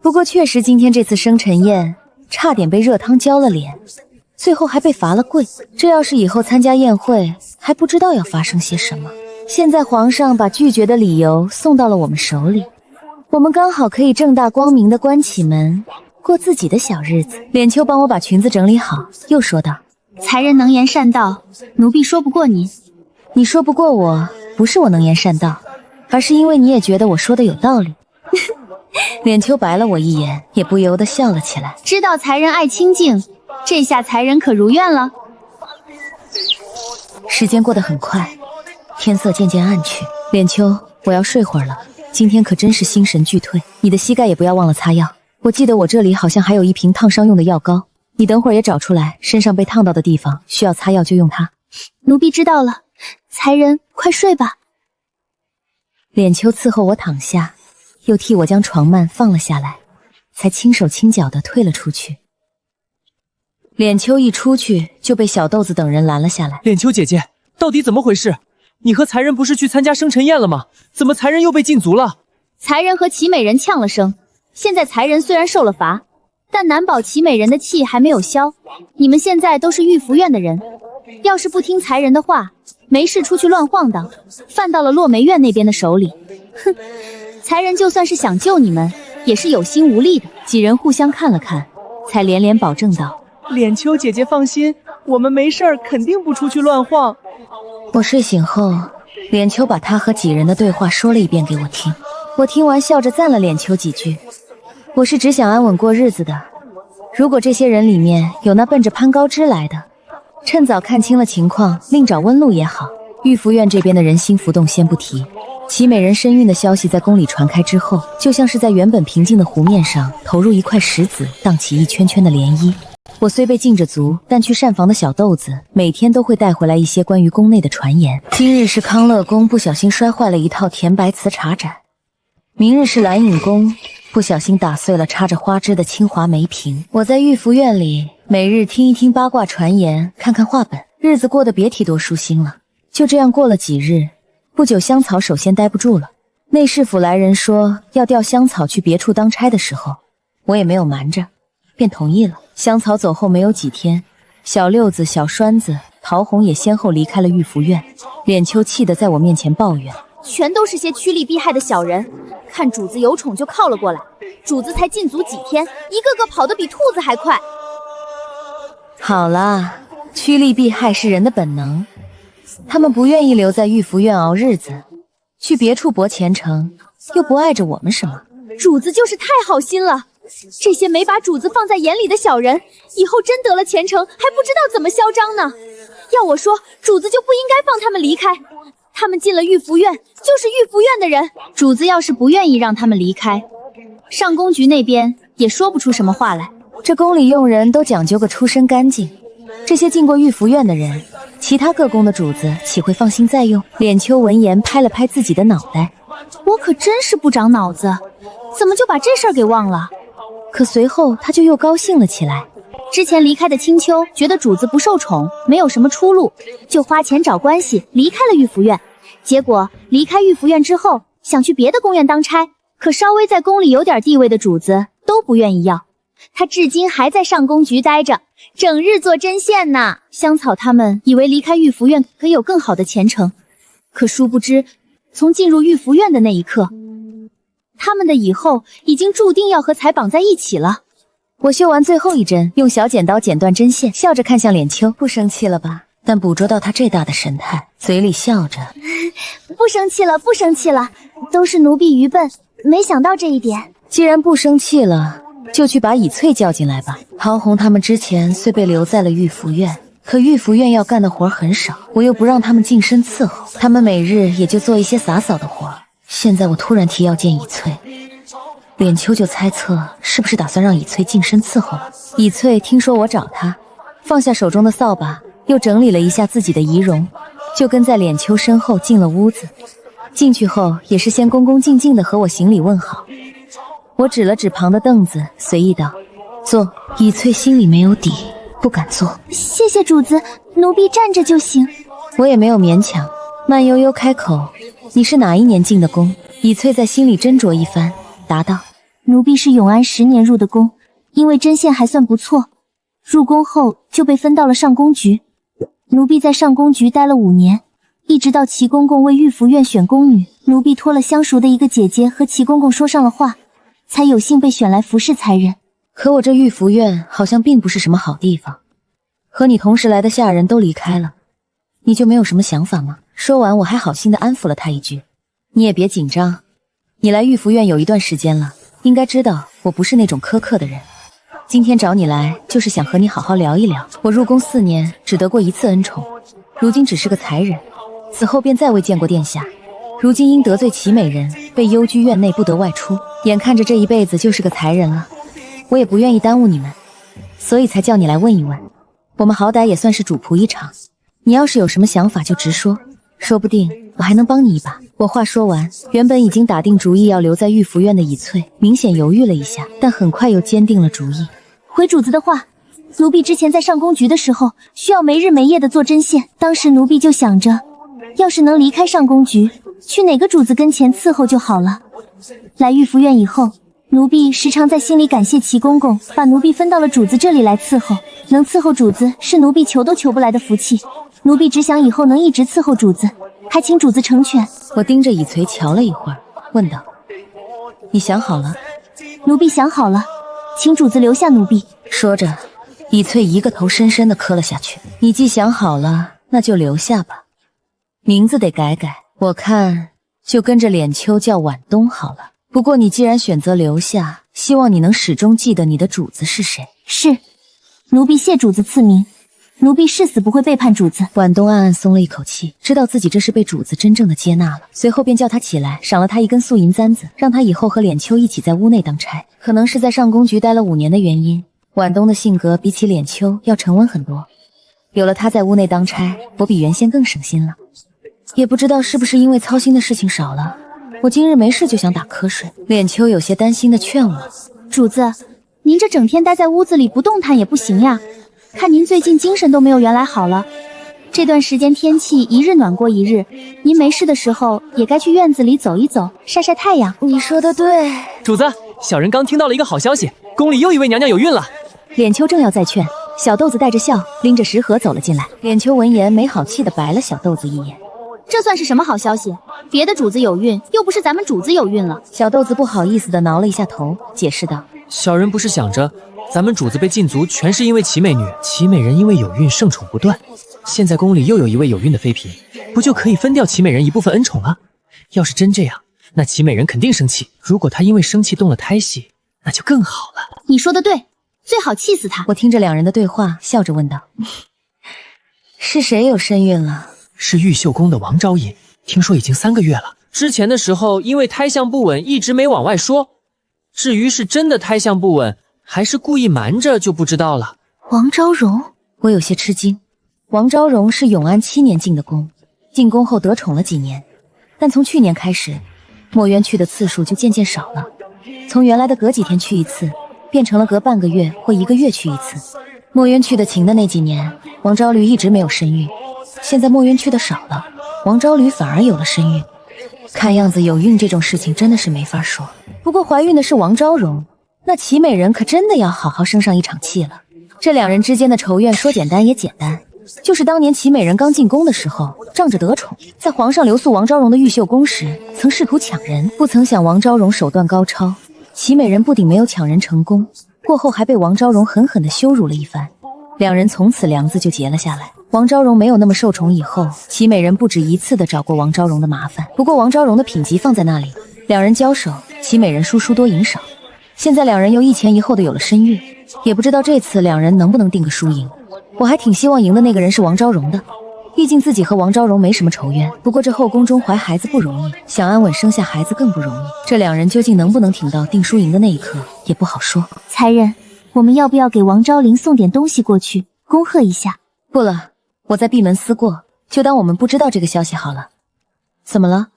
不过确实今天这次生辰宴差点被热汤浇了脸，最后还被罚了跪。这要是以后参加宴会，还不知道要发生些什么。现在皇上把拒绝的理由送到了我们手里，我们刚好可以正大光明的关起门，过自己的小日子。脸秋帮我把裙子整理好，又说道：“才人能言善道，奴婢说不过您。你说不过我，不是我能言善道，而是因为你也觉得我说的有道理。”脸秋白了我一眼，也不由得笑了起来。知道才人爱清静，这下才人可如愿了。时间过得很快，天色渐渐暗去。脸秋，我要睡会儿了，今天可真是心神俱退。你的膝盖也不要忘了擦药，我记得我这里好像还有一瓶烫伤用的药膏，你等会儿也找出来，身上被烫到的地方需要擦药就用它。奴婢知道了，才人快睡吧。脸秋伺候我躺下，又替我将床幔放了下来，才轻手轻脚地退了出去。脸秋一出去就被小豆子等人拦了下来。脸秋姐姐，到底怎么回事？你和才人不是去参加生辰宴了吗？怎么才人又被禁足了？才人和齐美人呛了声，现在才人虽然受了罚，但难保齐美人的气还没有消。你们现在都是御福院的人，要是不听才人的话，没事出去乱晃荡，犯到了落梅院那边的手里，哼，才人就算是想救你们，也是有心无力的。几人互相看了看，才连连保证道：“脸秋姐姐放心，我们没事儿，肯定不出去乱晃。”我睡醒后，脸秋把他和几人的对话说了一遍给我听，我听完笑着赞了脸秋几句。我是只想安稳过日子的，如果这些人里面有那奔着攀高枝来的，趁早看清了情况，另找温路也好。玉福院这边的人心浮动先不提，齐美人身孕的消息在宫里传开之后，就像是在原本平静的湖面上投入一块石子，荡起一圈圈的涟漪。我虽被禁着足，但去膳房的小豆子每天都会带回来一些关于宫内的传言。今日是康乐宫不小心摔坏了一套甜白瓷茶盏，明日是蓝影宫不小心打碎了插着花枝的清华梅瓶。我在玉福院里每日听一听八卦传言，看看话本，日子过得别提多舒心了。就这样过了几日，不久香草首先待不住了，内侍府来人说要调香草去别处当差的时候，我也没有瞒着，便同意了。香草走后没有几天，小六子、小栓子、桃红也先后离开了玉福院。脸秋气得在我面前抱怨，全都是些趋利避害的小人，看主子有宠就靠了过来，主子才禁足几天，一个个跑得比兔子还快。好啦，趋利避害是人的本能，他们不愿意留在玉福院熬日子，去别处博前程，又不碍着我们什么。主子就是太好心了，这些没把主子放在眼里的小人，以后真得了前程，还不知道怎么嚣张呢。要我说，主子就不应该放他们离开，他们进了玉福院，就是玉福院的人。主子要是不愿意让他们离开，上宫局那边也说不出什么话来。这宫里用人都讲究个出身干净，这些进过玉福院的人，其他各宫的主子岂会放心再用？脸秋闻言拍了拍自己的脑袋，我可真是不长脑子，怎么就把这事儿给忘了？可随后他就又高兴了起来。之前离开的青丘觉得主子不受宠，没有什么出路，就花钱找关系离开了玉福院。结果离开玉福院之后，想去别的宫院当差，可稍微在宫里有点地位的主子都不愿意要。他至今还在上宫局待着，整日做针线呢。香草他们以为离开玉福院可以有更好的前程，可殊不知，从进入玉福院的那一刻，他们的以后已经注定要和财绑在一起了。我绣完最后一针，用小剪刀剪断针线，笑着看向脸秋，不生气了吧？但捕捉到他这大的神态，嘴里笑着，不生气了，不生气了，都是奴婢愚笨，没想到这一点。既然不生气了，就去把以翠叫进来吧。桃红他们之前虽被留在了玉福院，可玉福院要干的活很少，我又不让他们近身伺候，他们每日也就做一些洒扫的活。现在我突然提要见以翠，脸秋就猜测是不是打算让以翠近身伺候了。以翠听说我找他，放下手中的扫把，又整理了一下自己的仪容，就跟在脸秋身后进了屋子。进去后也是先恭恭敬敬地和我行礼问好。我指了指旁的凳子，随意道：“坐。”以翠心里没有底，不敢坐。谢谢主子，奴婢站着就行。我也没有勉强，慢悠悠开口：“你是哪一年进的宫？”以翠在心里斟酌一番，答道：“奴婢是永安10年入的宫，因为针线还算不错，入宫后就被分到了上宫局。奴婢在上宫局待了5年，一直到齐公公为玉福院选宫女，奴婢托了相熟的一个姐姐和齐公公说上了话，才有幸被选来服侍才人。可我这玉福院好像并不是什么好地方，和你同时来的下人都离开了，你就没有什么想法吗？”说完，我还好心地安抚了他一句：“你也别紧张，你来玉福院有一段时间了，应该知道我不是那种苛刻的人。今天找你来，就是想和你好好聊一聊。我入宫4年，只得过1次恩宠，如今只是个才人，此后便再未见过殿下。如今因得罪齐美人，被幽居院内不得外出，眼看着这一辈子就是个才人了，我也不愿意耽误你们，所以才叫你来问一问。我们好歹也算是主仆一场，你要是有什么想法就直说，说不定我还能帮你一把。”我话说完，原本已经打定主意要留在玉福院的以翠明显犹豫了一下，但很快又坚定了主意。回主子的话，奴婢之前在上宫局的时候，需要没日没夜的做针线，当时奴婢就想着，要是能离开上宫局，去哪个主子跟前伺候就好了。来玉福院以后，奴婢时常在心里感谢齐公公，把奴婢分到了主子这里来伺候，能伺候主子是奴婢求都求不来的福气。奴婢只想以后能一直伺候主子，还请主子成全。我盯着以翠瞧了一会儿，问道：“你想好了？”奴婢想好了，请主子留下奴婢。说着，以翠一个头深深地磕了下去。你既想好了，那就留下吧，名字得改改，我看就跟着脸秋叫晚冬好了。不过你既然选择留下，希望你能始终记得你的主子是谁。是，奴婢谢主子赐名，奴婢誓死不会背叛主子。晚冬暗暗松了一口气，知道自己这是被主子真正的接纳了，随后便叫他起来，赏了他一根素银簪子，让他以后和脸秋一起在屋内当差。可能是在上宫局待了5年的原因，晚冬的性格比起脸秋要沉稳很多。有了他在屋内当差，我比原先更省心了。也不知道是不是因为操心的事情少了，我今日没事就想打瞌睡。脸秋有些担心地劝我：“主子，您这整天待在屋子里不动弹也不行呀，看您最近精神都没有原来好了。这段时间天气一日暖过一日，您没事的时候也该去院子里走一走，晒晒太阳。”你说的对。主子，小人刚听到了一个好消息，宫里又一位娘娘有孕了。脸秋正要再劝，小豆子带着笑拎着食盒走了进来。脸秋闻言没好气地白了小豆子一眼。这算是什么好消息？别的主子有孕，又不是咱们主子有孕了。小豆子不好意思地挠了一下头，解释道：“小人不是想着，咱们主子被禁足全是因为齐美女，齐美人因为有孕盛宠不断，现在宫里又有一位有孕的妃嫔，不就可以分掉齐美人一部分恩宠了？要是真这样，那齐美人肯定生气。如果她因为生气动了胎气，那就更好了。”你说的对，最好气死她。我听着两人的对话，笑着问道：“是谁有身孕了？”是玉秀宫的王昭隐，听说已经3个月了。之前的时候因为胎相不稳，一直没往外说。至于是真的胎相不稳，还是故意瞒着，就不知道了。王昭荣，我有些吃惊。王昭荣是永安7年进的宫，进宫后得宠了几年，但从去年开始，墨渊去的次数就渐渐少了，从原来的隔几天去一次，变成了隔半个月或1个月去一次。墨渊去的勤的那几年，王昭吕一直没有身孕。现在墨渊去的少了，王昭吕反而有了身孕。看样子有孕这种事情真的是没法说。不过怀孕的是王昭荣，那齐美人可真的要好好生上一场气了。这两人之间的仇怨说简单也简单，就是当年齐美人刚进宫的时候，仗着得宠，在皇上留宿王昭荣的玉秀宫时，曾试图抢人，不曾想王昭荣手段高超，齐美人不仅没有抢人成功，过后还被王昭荣狠狠地羞辱了一番。两人从此梁子就结了下来。王昭荣没有那么受宠以后，齐美人不止一次地找过王昭荣的麻烦。不过王昭荣的品级放在那里，两人交手，齐美人输多赢少。现在两人又一前一后的有了身孕，也不知道这次两人能不能定个输赢。我还挺希望赢的那个人是王昭荣的，毕竟自己和王昭荣没什么仇怨。不过这后宫中怀孩子不容易，想安稳生下孩子更不容易。这两人究竟能不能挺到定输赢的那一刻，也不好说。才人，我们要不要给王昭玲送点东西过去，恭贺一下？不了，我在闭门思过，就当我们不知道这个消息好了。怎么了？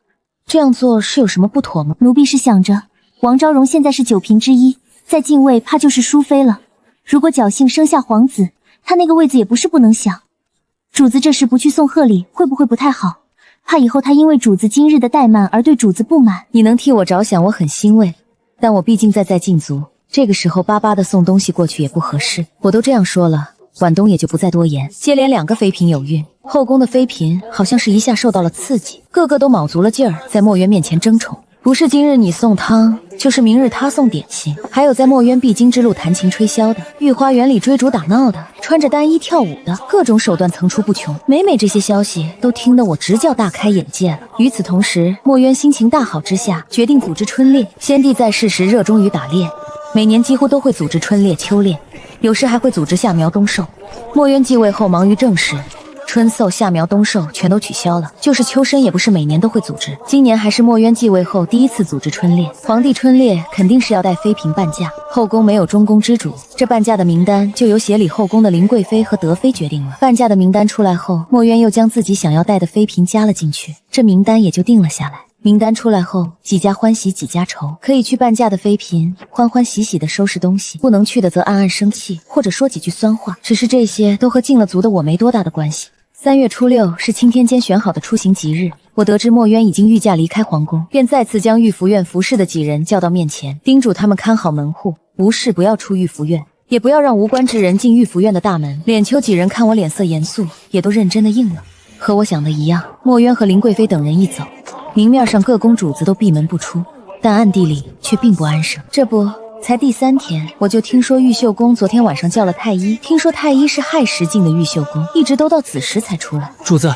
这样做是有什么不妥吗？奴婢是想着，王昭荣现在是9嫔之一，在晋位怕就是淑妃了。如果侥幸生下皇子，他那个位子也不是不能想。主子这时不去送贺礼，会不会不太好？怕以后他因为主子今日的怠慢而对主子不满。你能替我着想，我很欣慰，但我毕竟在禁足，这个时候巴巴的送东西过去也不合适。我都这样说了，晚冬也就不再多言。接连2个妃嫔有孕，后宫的妃嫔好像是一下受到了刺激，个个都卯足了劲儿在墨渊面前争宠。不是今日你送汤，就是明日他送点心。还有在墨渊必经之路弹琴吹箫的，御花园里追逐打闹的，穿着单衣跳舞的，各种手段层出不穷。每这些消息都听得我直叫大开眼界了。与此同时，墨渊心情大好之下，决定组织春猎。先帝在世时热衷于打猎，每年几乎都会组织春猎、秋猎，有时还会组织夏苗冬狩。墨渊继位后忙于政事，春狩、夏苗冬狩全都取消了，就是秋申也不是每年都会组织。今年还是墨渊继位后第一次组织春猎。皇帝春猎肯定是要带妃嫔伴驾，后宫没有中宫之主，这伴驾的名单就由协理后宫的林贵妃和德妃决定了。伴驾的名单出来后，墨渊又将自己想要带的妃嫔加了进去，这名单也就定了下来。名单出来后，几家欢喜几家愁，可以去伴驾的妃嫔欢欢喜喜地收拾东西，不能去的则暗暗生气，或者说几句酸话。只是这些都和进了族的我没多大的关系。3月初6是钦天监选好的出行吉日，我得知墨渊已经御驾离开皇宫，便再次将御福院服侍的几人叫到面前，叮嘱他们看好门户，无事不要出御福院，也不要让无关之人进御福院的大门。脸秋几人看我脸色严肃，也都认真的应了。和我想的一样，墨渊和林贵妃等人一走，明面上各宫主子都闭门不出，但暗地里却并不安生。这不才第3天，我就听说玉秀宫昨天晚上叫了太医，听说太医是亥时进的玉秀宫，一直都到子时才出来。主子，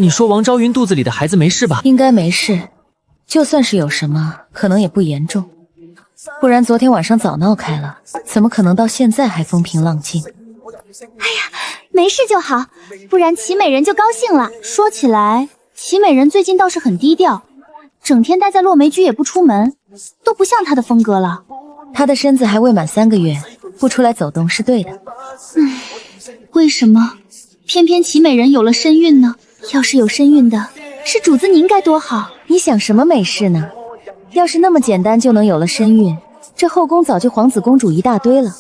你说王昭云肚子里的孩子没事吧？应该没事，就算是有什么，可能也不严重。不然昨天晚上早闹开了，怎么可能到现在还风平浪静？没事就好，不然齐美人就高兴了。说起来，齐美人最近倒是很低调，整天待在落梅居也不出门，都不像她的风格了。她的身子还未满3个月，不出来走动是对的。为什么偏偏齐美人有了身孕呢？要是有身孕的是主子您该多好。你想什么美事呢？要是那么简单就能有了身孕，这后宫早就皇子公主一大堆了，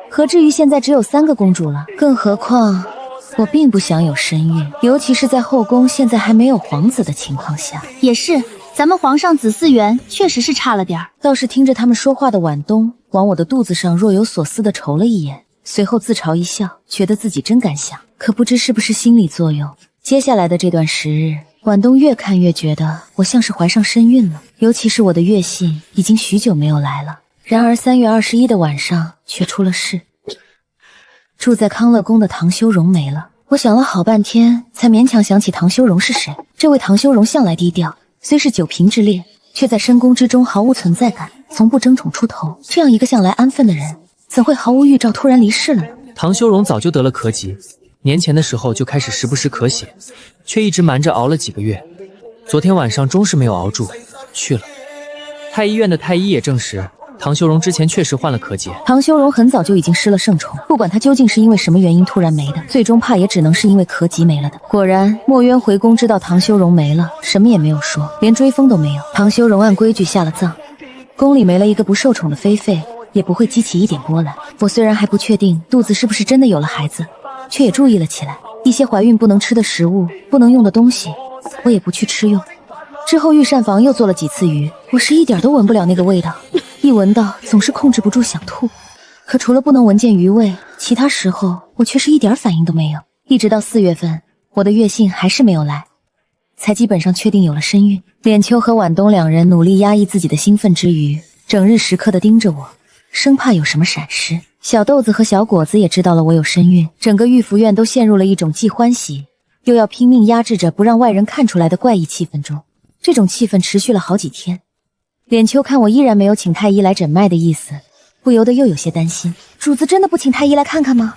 何至于现在只有3个公主了？更何况我并不想有身孕，尤其是在后宫现在还没有皇子的情况下。也是，咱们皇上子嗣源确实是差了点儿。倒是听着他们说话的婉东往我的肚子上若有所思地瞅了一眼，随后自嘲一笑，觉得自己真敢想，可不知是不是心理作用。接下来的这段时日，婉东越看越觉得我像是怀上身孕了，尤其是我的月信已经许久没有来了。然而3月21的晚上却出了事，住在康乐宫的唐修容没了。我想了好半天，才勉强想起唐修容是谁。这位唐修容向来低调，虽是9嫔之列，却在深宫之中毫无存在感，从不争宠出头。这样一个向来安分的人，怎会毫无预兆突然离世了呢？唐修容早就得了咳疾，年前的时候就开始时不时咳血，却一直瞒着熬了几个月。昨天晚上终是没有熬住，去了。太医院的太医也证实，唐修容之前确实患了咳疾。唐修容很早就已经失了圣宠，不管她究竟是因为什么原因突然没的，最终怕也只能是因为咳疾没了的。果然，墨渊回宫知道唐修容没了，什么也没有说，连追封都没有。唐修容按规矩下了葬，宫里没了一个不受宠的妃妃，也不会激起一点波澜。我虽然还不确定肚子是不是真的有了孩子，却也注意了起来，一些怀孕不能吃的食物，不能用的东西，我也不去吃用。之后御膳房又做了几次鱼，我是一点都闻不了那个味道，一闻到总是控制不住想吐。可除了不能闻见鱼味，其他时候我却是一点反应都没有。一直到4月份，我的月信还是没有来，才基本上确定有了身孕。脸秋和婉东2人努力压抑自己的兴奋之余，整日时刻地盯着我，生怕有什么闪失。小豆子和小果子也知道了我有身孕，整个御福院都陷入了一种既欢喜又要拼命压制着不让外人看出来的怪异气氛中。这种气氛持续了好几天。脸秋看我依然没有请太医来诊脉的意思，不由得又有些担心。主子真的不请太医来看看吗？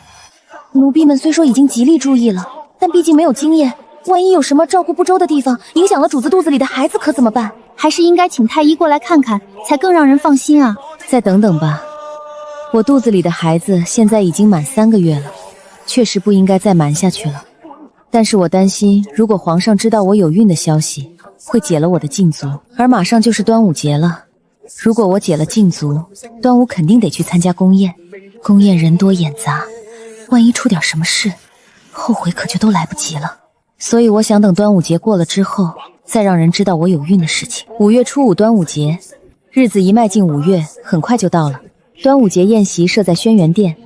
奴婢们虽说已经极力注意了，但毕竟没有经验，万一有什么照顾不周的地方，影响了主子肚子里的孩子可怎么办？还是应该请太医过来看看，才更让人放心啊。再等等吧，我肚子里的孩子现在已经满3个月了，确实不应该再瞒下去了。但是我担心，如果皇上知道我有孕的消息，会解了我的禁足，而马上就是端午节了。如果我解了禁足，端午肯定得去参加宫宴，宫宴人多眼杂，万一出点什么事，后悔可就都来不及了。所以我想等端午节过了之后，再让人知道我有孕的事情。5月初5端午节，日子一迈进5月，很快就到了。端午节宴席设在轩辕殿，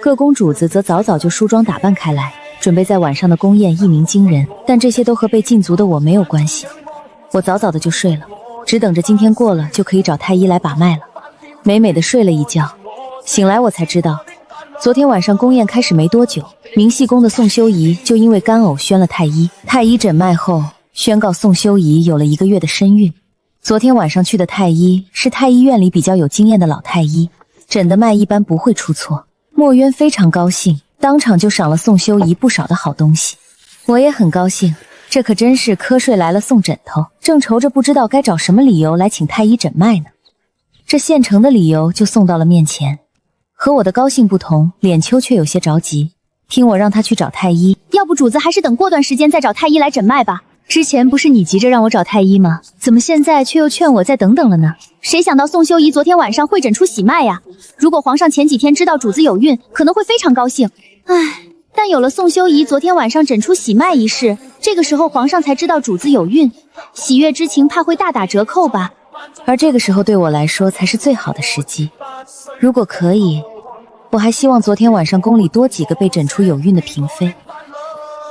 各宫主子则早早就梳妆打扮开来，准备在晚上的宫宴一鸣惊人。但这些都和被禁足的我没有关系，我早早的就睡了，只等着今天过了就可以找太医来把脉了。美美的睡了一觉，醒来我才知道，昨天晚上宫宴开始没多久，明细宫的宋修仪就因为干呕宣了太医。太医诊脉后宣告宋修仪有了1个月的身孕。昨天晚上去的太医是太医院里比较有经验的老太医，诊的脉一般不会出错。墨渊非常高兴，当场就赏了宋修仪不少的好东西。我也很高兴，这可真是瞌睡来了送枕头，正愁着不知道该找什么理由来请太医诊脉呢。这现成的理由就送到了面前。和我的高兴不同，脸秋却有些着急，听我让他去找太医。要不主子还是等过段时间再找太医来诊脉吧。之前不是你急着让我找太医吗？怎么现在却又劝我再等等了呢？谁想到宋修仪昨天晚上会诊出喜脉呀？如果皇上前几天知道主子有孕，可能会非常高兴。唉，但有了宋修仪昨天晚上诊出喜脉一事，这个时候皇上才知道主子有孕，喜悦之情怕会大打折扣吧。而这个时候对我来说才是最好的时机。如果可以，我还希望昨天晚上宫里多几个被诊出有孕的嫔妃，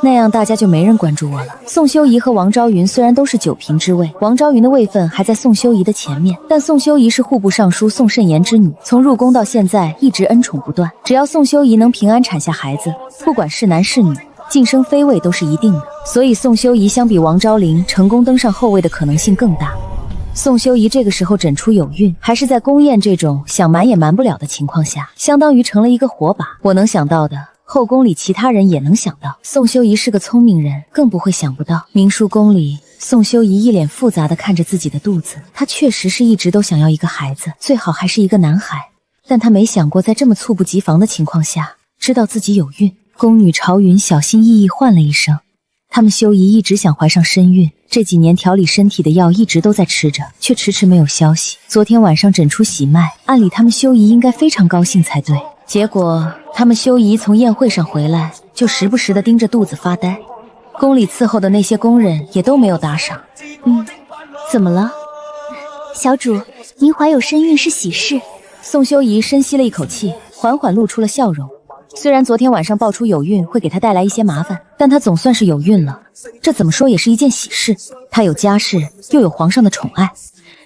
那样大家就没人关注我了。宋修仪和王昭云虽然都是9嫔之位，王昭云的位分还在宋修仪的前面，但宋修仪是户部尚书宋慎言之女，从入宫到现在一直恩宠不断。只要宋修仪能平安产下孩子，不管是男是女，晋升妃位都是一定的，所以宋修仪相比王昭灵成功登上后位的可能性更大。宋修仪这个时候诊出有孕，还是在宫宴这种想瞒也瞒不了的情况下，相当于成了一个火把。我能想到的，后宫里其他人也能想到。宋修仪是个聪明人，更不会想不到明书宫里，宋修仪一脸复杂地看着自己的肚子。她确实是一直都想要一个孩子，最好还是一个男孩，但她没想过在这么猝不及防的情况下，知道自己有孕。宫女朝云小心翼翼唤了一声，他们修仪一直想怀上身孕，这几年调理身体的药一直都在吃着，却迟迟没有消息。昨天晚上诊出喜脉，按理他们修仪应该非常高兴才对，结果他们修仪从宴会上回来，就时不时地盯着肚子发呆。宫里伺候的那些宫人也都没有打赏。怎么了？小主，您怀有身孕是喜事。宋修仪深吸了一口气，缓缓露出了笑容。虽然昨天晚上爆出有孕会给她带来一些麻烦，但她总算是有孕了，这怎么说也是一件喜事。她有家室，又有皇上的宠爱，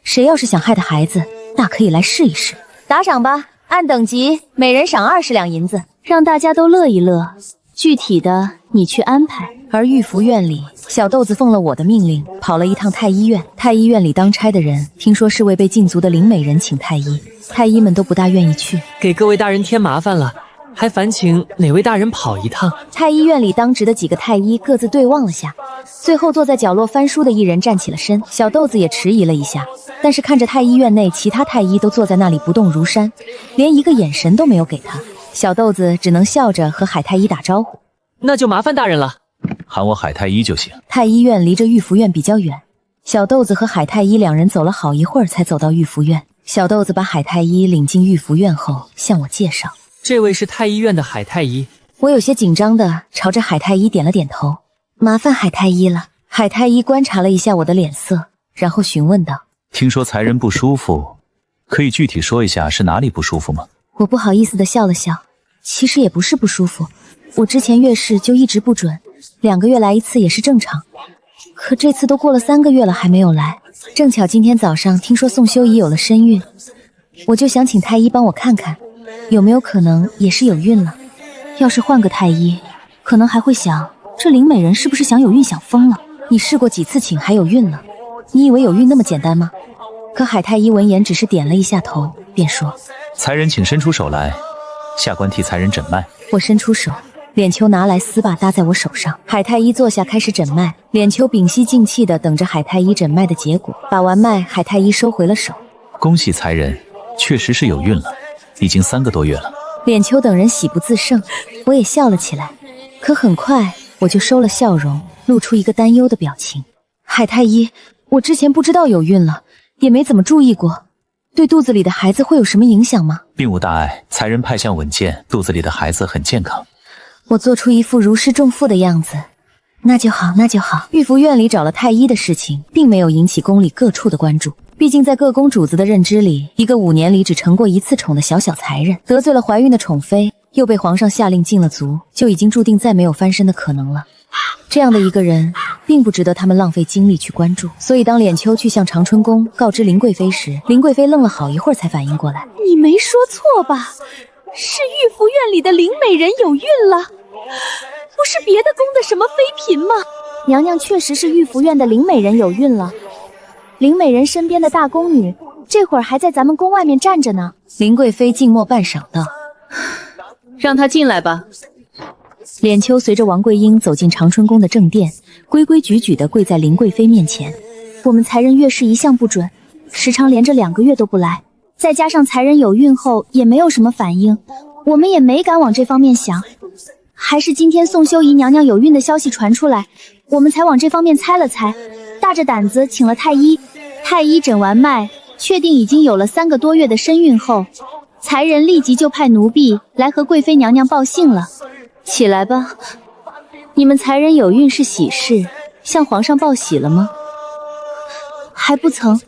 谁要是想害她孩子，大可以来试一试。打赏吧，按等级，每人赏20两银子，让大家都乐一乐，具体的你去安排。而御福院里，小豆子奉了我的命令，跑了一趟太医院。太医院里当差的人，听说是为被禁足的林美人请太医，太医们都不大愿意去，给各位大人添麻烦了，还烦请哪位大人跑一趟。太医院里当值的几个太医各自对望了下，最后坐在角落翻书的一人站起了身。小豆子也迟疑了一下，但是看着太医院内其他太医都坐在那里不动如山，连一个眼神都没有给他，小豆子只能笑着和海太医打招呼。那就麻烦大人了，喊我海太医就行。太医院离着御福院比较远，小豆子和海太医两人走了好一会儿才走到御福院。小豆子把海太医领进御福院后，向我介绍，这位是太医院的海太医。我有些紧张的朝着海太医点了点头，麻烦海太医了。海太医观察了一下我的脸色，然后询问道，听说才人不舒服，可以具体说一下是哪里不舒服吗？我不好意思的笑了笑，其实也不是不舒服，我之前月事就一直不准，2个月来一次也是正常，可这次都过了3个月了还没有来。正巧今天早上听说宋修仪有了身孕，我就想请太医帮我看看，有没有可能也是有孕了。要是换个太医，可能还会想，这林美人是不是想有孕想疯了？你试过几次请还有孕了？你以为有孕那么简单吗？可海太医闻言只是点了一下头，便说，才人请伸出手来，下官替才人诊脉。我伸出手，脸丘拿来丝把搭在我手上，海太医坐下开始诊脉。脸丘屏息静气地等着海太医诊脉的结果。把完脉，海太医收回了手。恭喜才人，确实是有孕了，已经3个多月了。脸丘等人喜不自胜，我也笑了起来。可很快我就收了笑容，露出一个担忧的表情。海太医，我之前不知道有孕了，也没怎么注意过，对肚子里的孩子会有什么影响吗？并无大碍，才人派相稳健，肚子里的孩子很健康。我做出一副如释重负的样子。那就好，那就好。御福院里找了太医的事情，并没有引起宫里各处的关注。毕竟在各宫主子的认知里，一个5年里只成过1次宠的小小才人，得罪了怀孕的宠妃，又被皇上下令禁了足，就已经注定再没有翻身的可能了。这样的一个人，并不值得他们浪费精力去关注。所以当脸丘去向长春宫告知林贵妃时，林贵妃愣了好一会儿才反应过来。你没说错吧？是御福院里的林美人有孕了，不是别的宫的什么妃嫔吗？娘娘确实是御福院的林美人有孕了。林美人身边的大宫女，这会儿还在咱们宫外面站着呢。林贵妃静默半晌道：“让她进来吧。”脸丘随着王贵英走进长春宫的正殿，规规矩矩地跪在林贵妃面前。我们才人月事一向不准，时常连着2个月都不来，再加上才人有孕后也没有什么反应，我们也没敢往这方面想。还是今天宋修仪娘娘有孕的消息传出来，我们才往这方面猜了猜，大着胆子请了太医。太医诊完脉，确定已经有了3个多月的身孕后，才人立即就派奴婢来和贵妃娘娘报信了。起来吧，你们才人有孕是喜事，向皇上报喜了吗？还不曾。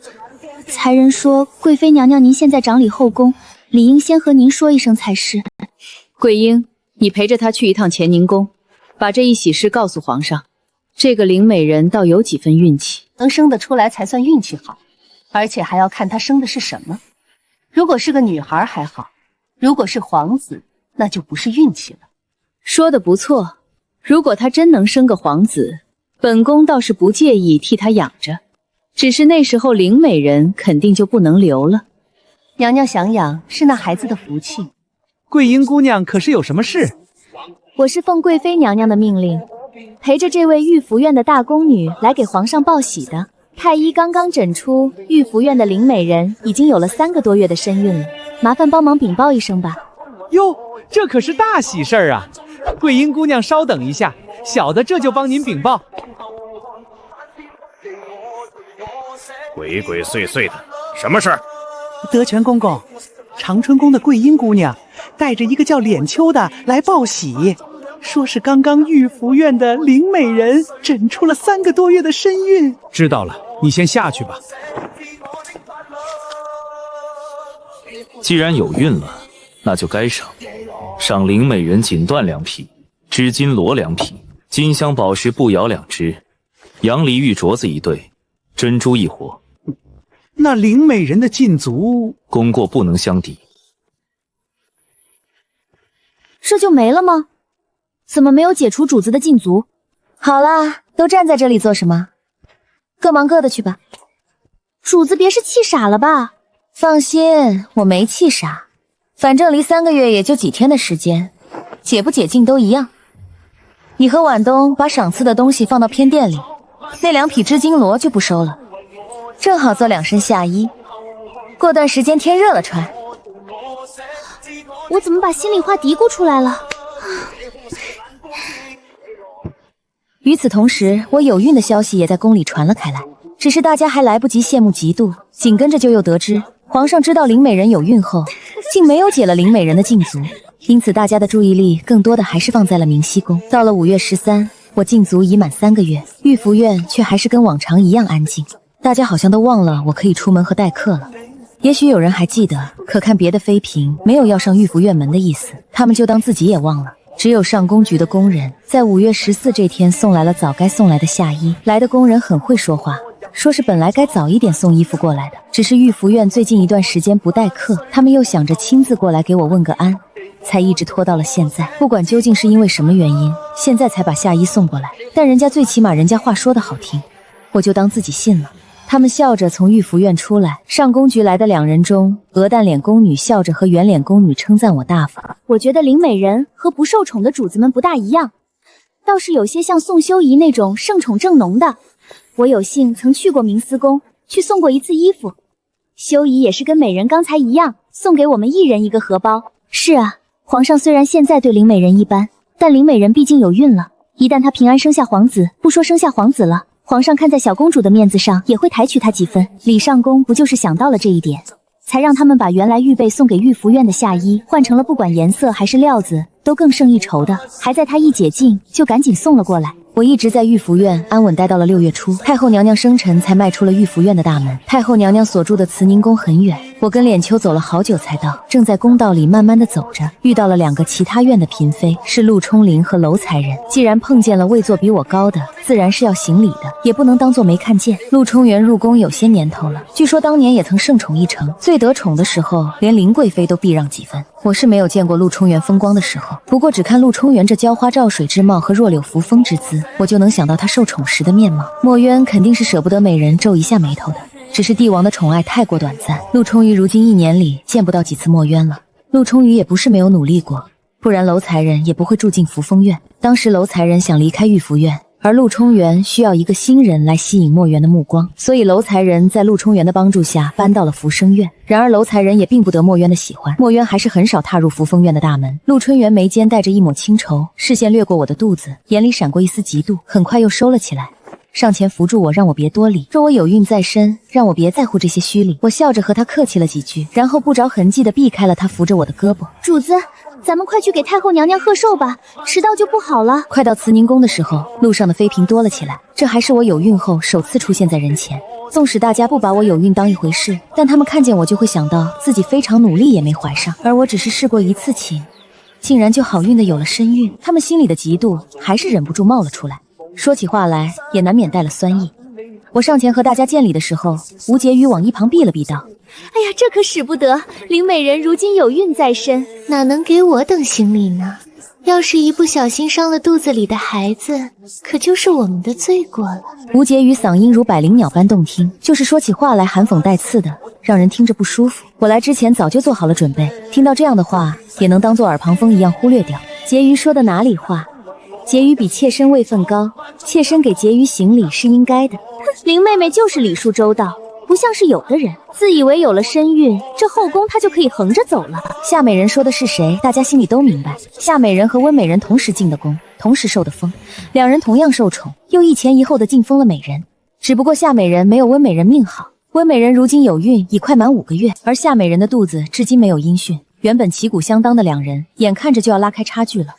才人说贵妃娘娘您现在掌理后宫，理应先和您说一声才是。桂英，你陪着她去一趟乾宁宫，把这一喜事告诉皇上。这个林美人倒有几分运气，能生得出来才算运气好，而且还要看她生的是什么。如果是个女孩还好，如果是皇子，那就不是运气了。说的不错，如果她真能生个皇子，本宫倒是不介意替她养着，只是那时候林美人肯定就不能留了。娘娘想养是那孩子的福气。桂英姑娘可是有什么事？我是奉贵妃娘娘的命令，陪着这位御福院的大宫女来给皇上报喜的。太医刚刚诊出御福院的林美人已经有了3个多月的身孕了，麻烦帮忙禀报一声吧。哟，这可是大喜事儿啊！桂英姑娘稍等一下，小的这就帮您禀报。鬼鬼祟祟的，什么事儿？德全公公，长春宫的桂英姑娘带着一个叫脸秋的来报喜，说是刚刚御福院的林美人诊出了3个多月的身孕。知道了，你先下去吧。既然有孕了，那就该赏。赏林美人锦缎2匹，织金罗2匹，金镶宝石步摇2只，羊梨玉镯子1对，珍珠1活。那林美人的禁足，功过不能相抵。这就没了吗？怎么没有解除主子的禁足？好啦，都站在这里做什么？各忙各的去吧。主子别是气傻了吧？放心，我没气傻，反正离3个月也就几天的时间，解不解禁都一样。你和婉东把赏赐的东西放到偏殿里，那2匹织金罗就不收了，正好做2身夏衣，过段时间天热了穿。我怎么把心里话嘀咕出来了？与此同时，我有孕的消息也在宫里传了开来，只是大家还来不及羡慕嫉妒，紧跟着就又得知皇上知道林美人有孕后，竟没有解了林美人的禁足，因此大家的注意力更多的还是放在了明熹宫。到了5月13，我禁足已满3个月，御福院却还是跟往常一样安静，大家好像都忘了我可以出门和待客了。也许有人还记得，可看别的妃嫔没有要上御福院门的意思，他们就当自己也忘了。只有上宫局的工人在5月14这天送来了早该送来的夏衣。来的工人很会说话，说是本来该早一点送衣服过来的，只是御福院最近一段时间不待客，他们又想着亲自过来给我问个安，才一直拖到了现在。不管究竟是因为什么原因，现在才把夏衣送过来，但人家最起码人家话说得好听，我就当自己信了。他们笑着从御福院出来，上宫局来的2人中，鹅蛋脸宫女笑着和圆脸宫女称赞我大方。我觉得林美人和不受宠的主子们不大一样，倒是有些像宋修仪那种盛宠正浓的。我有幸曾去过明思宫，去送过1次衣服，修仪也是跟美人刚才一样，送给我们1人1个荷包。是啊，皇上虽然现在对林美人一般，但林美人毕竟有孕了，一旦她平安生下皇子，不说生下皇子了，皇上看在小公主的面子上也会抬举她几分。李上宫不就是想到了这一点，才让他们把原来预备送给御福院的夏衣换成了不管颜色还是料子都更胜一筹的，还在她一解禁就赶紧送了过来。我一直在御福院安稳待到了6月初，太后娘娘生辰才迈出了御福院的大门。太后娘娘所住的慈宁宫很远，我跟脸秋走了好久才到，正在宫道里慢慢的走着，遇到了2个其他院的嫔妃，是陆冲灵和楼才人。既然碰见了位座比我高的，自然是要行礼的，也不能当作没看见。陆冲元入宫有些年头了，据说当年也曾盛宠一城，最得宠的时候连林贵妃都避让几分。我是没有见过陆冲元风光的时候，不过只看陆冲元这浇花照水之貌和弱柳扶风之姿，我就能想到他受宠时的面貌。墨渊肯定是舍不得美人皱一下眉头的，只是帝王的宠爱太过短暂，陆冲于如今1年里见不到几次墨渊了。陆冲于也不是没有努力过，不然楼才人也不会住进扶风院。当时楼才人想离开御福院，而陆冲元需要一个新人来吸引墨渊的目光，所以楼才人在陆冲元的帮助下搬到了福生院。然而楼才人也并不得墨渊的喜欢，墨渊还是很少踏入扶风院的大门。陆春元眉间带着一抹清愁，视线掠过我的肚子，眼里闪过一丝嫉妒，很快又收了起来，上前扶住我，让我别多礼。若我有孕在身，让我别在乎这些虚礼。我笑着和他客气了几句，然后不着痕迹地避开了他扶着我的胳膊。主子，咱们快去给太后娘娘贺寿吧，迟到就不好了。快到慈宁宫的时候，路上的妃嫔多了起来，这还是我有孕后首次出现在人前。纵使大家不把我有孕当一回事，但他们看见我就会想到自己非常努力也没怀上，而我只是试过1次情，竟然就好运的有了身孕。他们心里的嫉妒还是忍不住冒了出来，说起话来也难免带了酸意。我上前和大家见礼的时候，吴婕妤往一旁避了避道：哎呀，这可使不得，林美人如今有孕在身，哪能给我等行礼呢？要是一不小心伤了肚子里的孩子，可就是我们的罪过了。吴婕妤嗓音如百灵鸟般动听，就是说起话来含讽带刺的，让人听着不舒服。我来之前早就做好了准备，听到这样的话也能当做耳旁风一样忽略掉。婕妤说的哪里话？婕妤比妾身位分高，妾身给婕妤行礼是应该的。林妹妹就是礼数周到，不像是有的人自以为有了身孕，这后宫她就可以横着走了。夏美人说的是谁？大家心里都明白。夏美人和温美人同时进的宫，同时受的封，两人同样受宠，又一前一后的进封了美人。只不过夏美人没有温美人命好，温美人如今有孕已快满5个月，而夏美人的肚子至今没有音讯。原本旗鼓相当的两人，眼看着就要拉开差距了。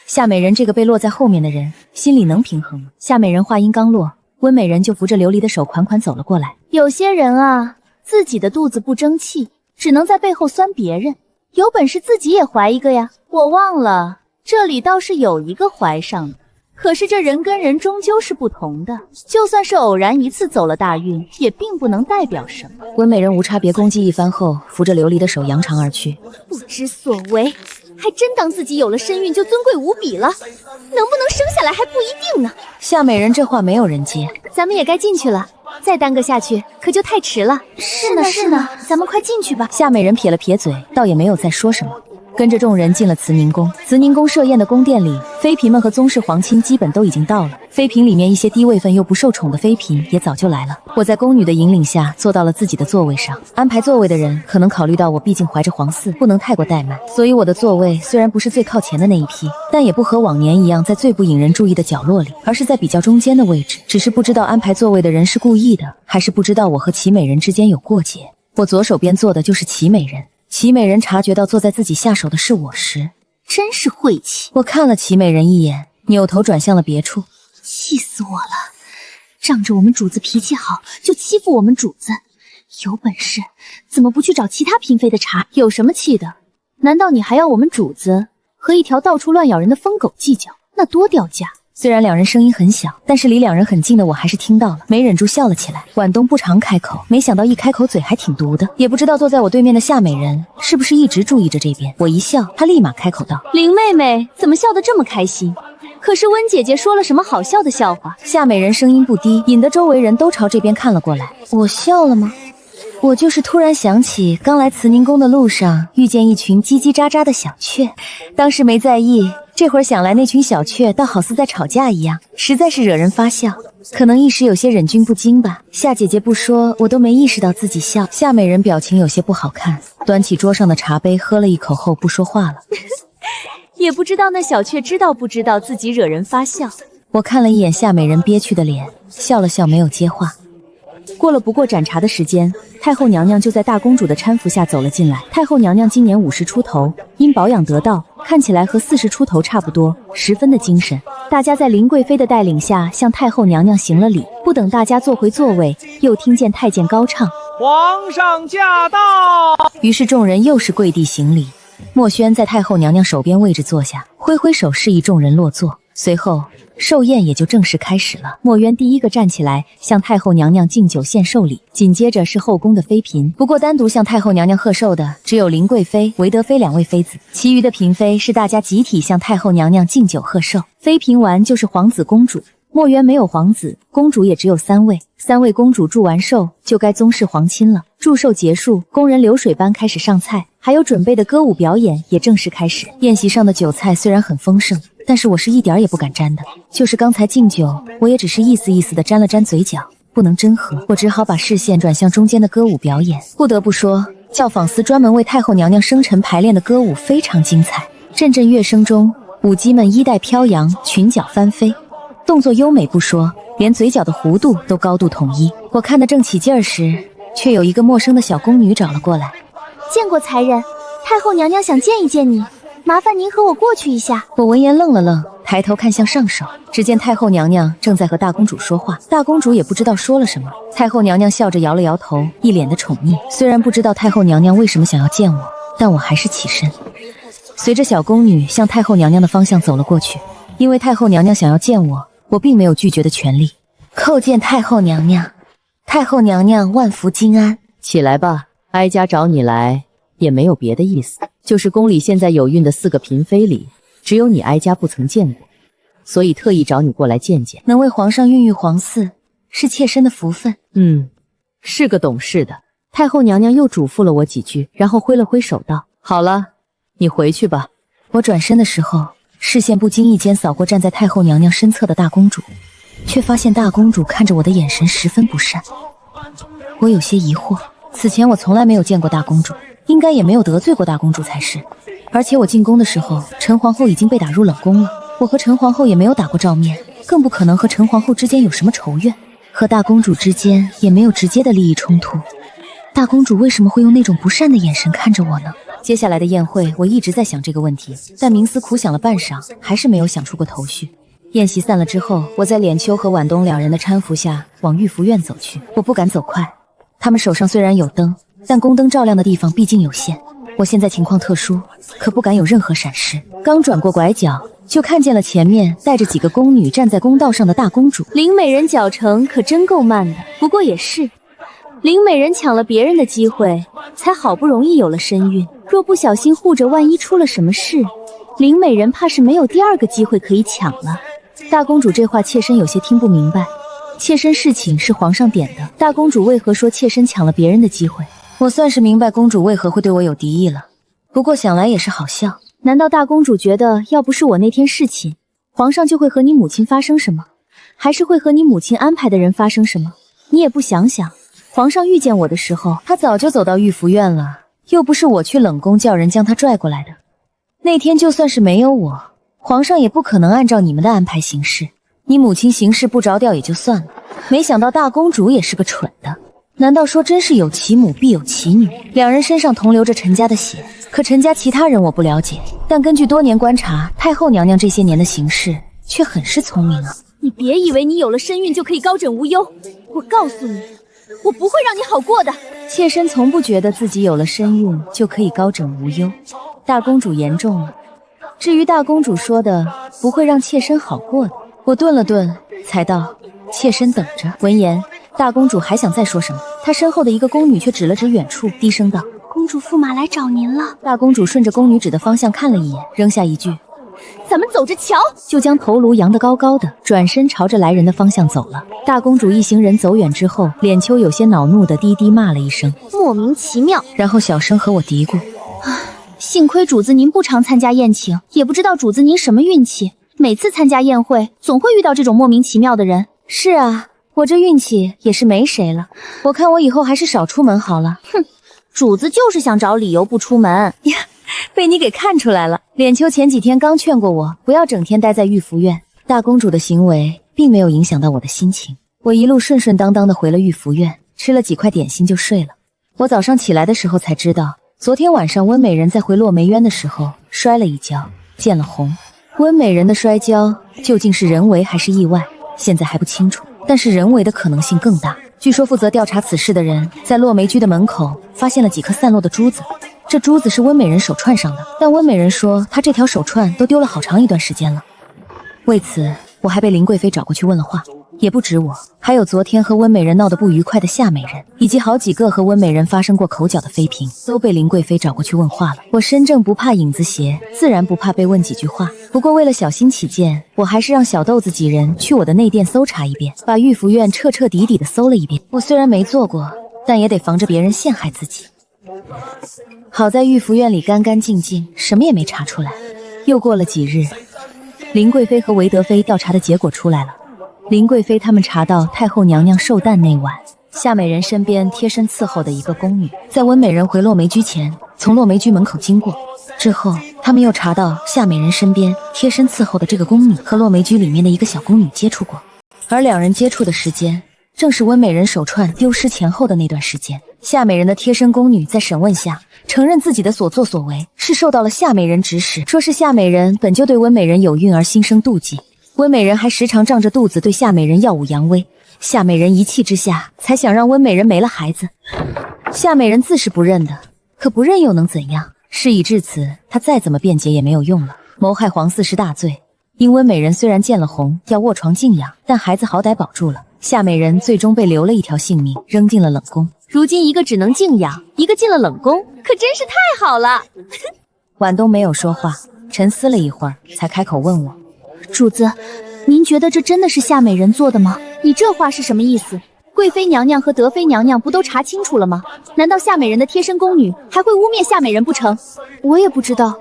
夏美人这个被落在后面的人，心里能平衡吗？夏美人话音刚落，温美人就扶着琉璃的手款款走了过来。有些人啊，自己的肚子不争气，只能在背后酸别人，有本事自己也怀一个呀。我忘了，这里倒是有一个怀上的，可是这人跟人终究是不同的，就算是偶然一次走了大运，也并不能代表什么。温美人无差别攻击一番后，扶着琉璃的手扬长而去。不知所为，还真当自己有了身孕就尊贵无比了，能不能生下来还不一定呢。夏美人这话没有人接，咱们也该进去了，再耽搁下去可就太迟了。是呢是呢，咱们快进去吧。夏美人撇了撇嘴，倒也没有再说什么，跟着众人进了慈宁宫。慈宁宫设宴的宫殿里，妃嫔们和宗室皇亲基本都已经到了。妃嫔里面一些低位分又不受宠的妃嫔也早就来了。我在宫女的引领下坐到了自己的座位上。安排座位的人可能考虑到我毕竟怀着皇嗣，不能太过怠慢，所以我的座位虽然不是最靠前的那一批，但也不和往年一样在最不引人注意的角落里，而是在比较中间的位置。只是不知道安排座位的人是故意的，还是不知道我和齐美人之间有过节。我左手边坐的就是齐美人。齐美人察觉到坐在自己下手的是我时，真是晦气。我看了齐美人一眼，扭头转向了别处。气死我了，仗着我们主子脾气好就欺负我们主子，有本事怎么不去找其他嫔妃的茬？有什么气的？难道你还要我们主子和一条到处乱咬人的疯狗计较？那多掉价。虽然两人声音很小，但是离两人很近的我还是听到了，没忍住笑了起来。婉东不常开口，没想到一开口嘴还挺毒的。也不知道坐在我对面的夏美人是不是一直注意着这边。我一笑，她立马开口道：林妹妹怎么笑得这么开心？可是温姐姐说了什么好笑的笑话？夏美人声音不低，引得周围人都朝这边看了过来。我笑了吗？我就是突然想起刚来慈宁宫的路上遇见一群叽叽喳喳的小雀，当时没在意，这会儿想来那群小雀倒好似在吵架一样，实在是惹人发笑。可能一时有些忍俊不禁吧，夏姐姐不说我都没意识到自己笑。夏美人表情有些不好看，端起桌上的茶杯喝了一口后不说话了。也不知道那小雀知道不知道自己惹人发笑。我看了一眼夏美人憋屈的脸，笑了笑没有接话。过了不过盏茶的时间，太后娘娘就在大公主的搀扶下走了进来。太后娘娘今年50出头，因保养得当，看起来和40出头差不多，十分的精神。大家在林贵妃的带领下向太后娘娘行了礼，不等大家坐回座位，又听见太监高唱皇上驾到，于是众人又是跪地行礼。墨轩在太后娘娘手边位置坐下，挥挥手示意众人落座。随后寿宴也就正式开始了。墨渊第一个站起来向太后娘娘敬酒献寿礼，紧接着是后宫的妃嫔。不过单独向太后娘娘贺寿的只有林贵妃、韦德妃2位妃子，其余的嫔妃是大家集体向太后娘娘敬酒贺寿。妃嫔完就是皇子公主，墨渊没有皇子，公主也只有3位。3位公主祝完寿，就该宗室皇亲了。祝寿结束，宫人流水般开始上菜，还有准备的歌舞表演也正式开始。宴席上的酒菜虽然很丰盛，但是我是一点也不敢沾的。就是刚才敬酒，我也只是意思意思的沾了沾嘴角，不能真喝。我只好把视线转向中间的歌舞表演。不得不说，教坊司专门为太后娘娘生辰排练的歌舞非常精彩。阵阵乐声中，舞姬们衣带飘扬，裙角翻飞，动作优美不说，连嘴角的弧度都高度统一。我看得正起劲儿时，却有一个陌生的小宫女找了过来。见过才人，太后娘娘想见一见你，麻烦您和我过去一下。我闻言愣了愣，抬头看向上首，只见太后娘娘正在和大公主说话。大公主也不知道说了什么，太后娘娘笑着摇了摇头，一脸的宠溺。虽然不知道太后娘娘为什么想要见我，但我还是起身，随着小宫女向太后娘娘的方向走了过去。因为太后娘娘想要见我，我并没有拒绝的权利。叩见太后娘娘。太后娘娘万福金安。起来吧，哀家找你来也没有别的意思，就是宫里现在有孕的4个嫔妃里，只有你哀家不曾见过，所以特意找你过来见见。能为皇上孕育皇嗣，是妾身的福分。是个懂事的。太后娘娘又嘱咐了我几句，然后挥了挥手道：“好了，你回去吧。”我转身的时候，视线不经意间扫过站在太后娘娘身侧的大公主，却发现大公主看着我的眼神十分不善。我有些疑惑，此前我从来没有见过大公主，应该也没有得罪过大公主才是。而且我进宫的时候，陈皇后已经被打入冷宫了，我和陈皇后也没有打过照面，更不可能和陈皇后之间有什么仇怨，和大公主之间也没有直接的利益冲突。大公主为什么会用那种不善的眼神看着我呢？接下来的宴会，我一直在想这个问题，但冥思苦想了半晌，还是没有想出个头绪。宴席散了之后，我在脸秋和婉东两人的搀扶下往御福院走去。我不敢走快，他们手上虽然有灯，但宫灯照亮的地方毕竟有限。我现在情况特殊，可不敢有任何闪失。刚转过拐角，就看见了前面带着几个宫女站在公道上的大公主。林美人脚程可真够慢的，不过也是，林美人抢了别人的机会，才好不容易有了身孕。若不小心护着，万一出了什么事，林美人怕是没有第二个机会可以抢了。大公主这话妾身有些听不明白，妾身侍寝是皇上点的，大公主为何说妾身抢了别人的机会？我算是明白公主为何会对我有敌意了，不过想来也是好笑。难道大公主觉得要不是我那天侍寝，皇上就会和你母亲发生什么，还是会和你母亲安排的人发生什么？你也不想想，皇上遇见我的时候，他早就走到御福院了，又不是我去冷宫叫人将他拽过来的。那天就算是没有我，皇上也不可能按照你们的安排行事。你母亲行事不着调也就算了，没想到大公主也是个蠢的。难道说真是有其母必有其女？两人身上同流着陈家的血，可陈家其他人我不了解，但根据多年观察，太后娘娘这些年的行事却很是聪明啊。你别以为你有了身孕就可以高枕无忧，我告诉你，我不会让你好过的。妾身从不觉得自己有了身孕就可以高枕无忧，大公主言重了。至于大公主说的不会让妾身好过的，我顿了顿，才道：妾身等着。闻言，大公主还想再说什么，她身后的一个宫女却指了指远处，低声道：公主驸马来找您了。大公主顺着宫女指的方向看了一眼，扔下一句：咱们走着瞧，就将头颅扬得高高的，转身朝着来人的方向走了。大公主一行人走远之后，脸秋有些恼怒的低低骂了一声莫名其妙，然后小声和我嘀咕：幸亏主子您不常参加宴请，也不知道主子您什么运气，每次参加宴会总会遇到这种莫名其妙的人。是啊，我这运气也是没谁了，我看我以后还是少出门好了。哼，主子就是想找理由不出门呀，被你给看出来了。脸秋前几天刚劝过我不要整天待在御福院，大公主的行为并没有影响到我的心情。我一路顺顺当当的回了御福院，吃了几块点心就睡了。我早上起来的时候才知道，昨天晚上温美人在回落梅渊的时候摔了一跤，见了红。温美人的摔跤究竟是人为还是意外，现在还不清楚，但是人为的可能性更大。据说负责调查此事的人在落梅居的门口发现了几颗散落的珠子，这珠子是温美人手串上的，但温美人说她这条手串都丢了好长一段时间了。为此我还被林贵妃找过去问了话，也不止我，还有昨天和温美人闹得不愉快的夏美人，以及好几个和温美人发生过口角的妃嫔，都被林贵妃找过去问话了。我身正不怕影子斜，自然不怕被问几句话。不过为了小心起见，我还是让小豆子几人去我的内殿搜查一遍，把御福院彻彻底底的搜了一遍。我虽然没做过，但也得防着别人陷害自己。好在御福院里干干净净，什么也没查出来。又过了几日，林贵妃和韦德妃调查的结果出来了。林贵妃他们查到太后娘娘寿诞那晚，夏美人身边贴身伺候的一个宫女，在温美人回落梅居前，从落梅居门口经过。之后，他们又查到夏美人身边贴身伺候的这个宫女和落梅居里面的一个小宫女接触过，而两人接触的时间，正是温美人手串丢失前后的那段时间。夏美人的贴身宫女在审问下，承认自己的所作所为是受到了夏美人指使，说是夏美人本就对温美人有孕而心生妒忌。温美人还时常仗着肚子对夏美人耀武扬威，夏美人一气之下才想让温美人没了孩子。夏美人自是不认的，可不认又能怎样？事已至此，她再怎么辩解也没有用了。谋害皇嗣是大罪，因温美人虽然见了红要卧床静养，但孩子好歹保住了。夏美人最终被留了一条性命，扔进了冷宫。如今一个只能静养，一个进了冷宫，可真是太好了。婉东没有说话，沉思了一会儿，才开口问我：“主子，您觉得这真的是夏美人做的吗？你这话是什么意思？贵妃娘娘和德妃娘娘不都查清楚了吗？难道夏美人的贴身宫女还会污蔑夏美人不成？我也不知道，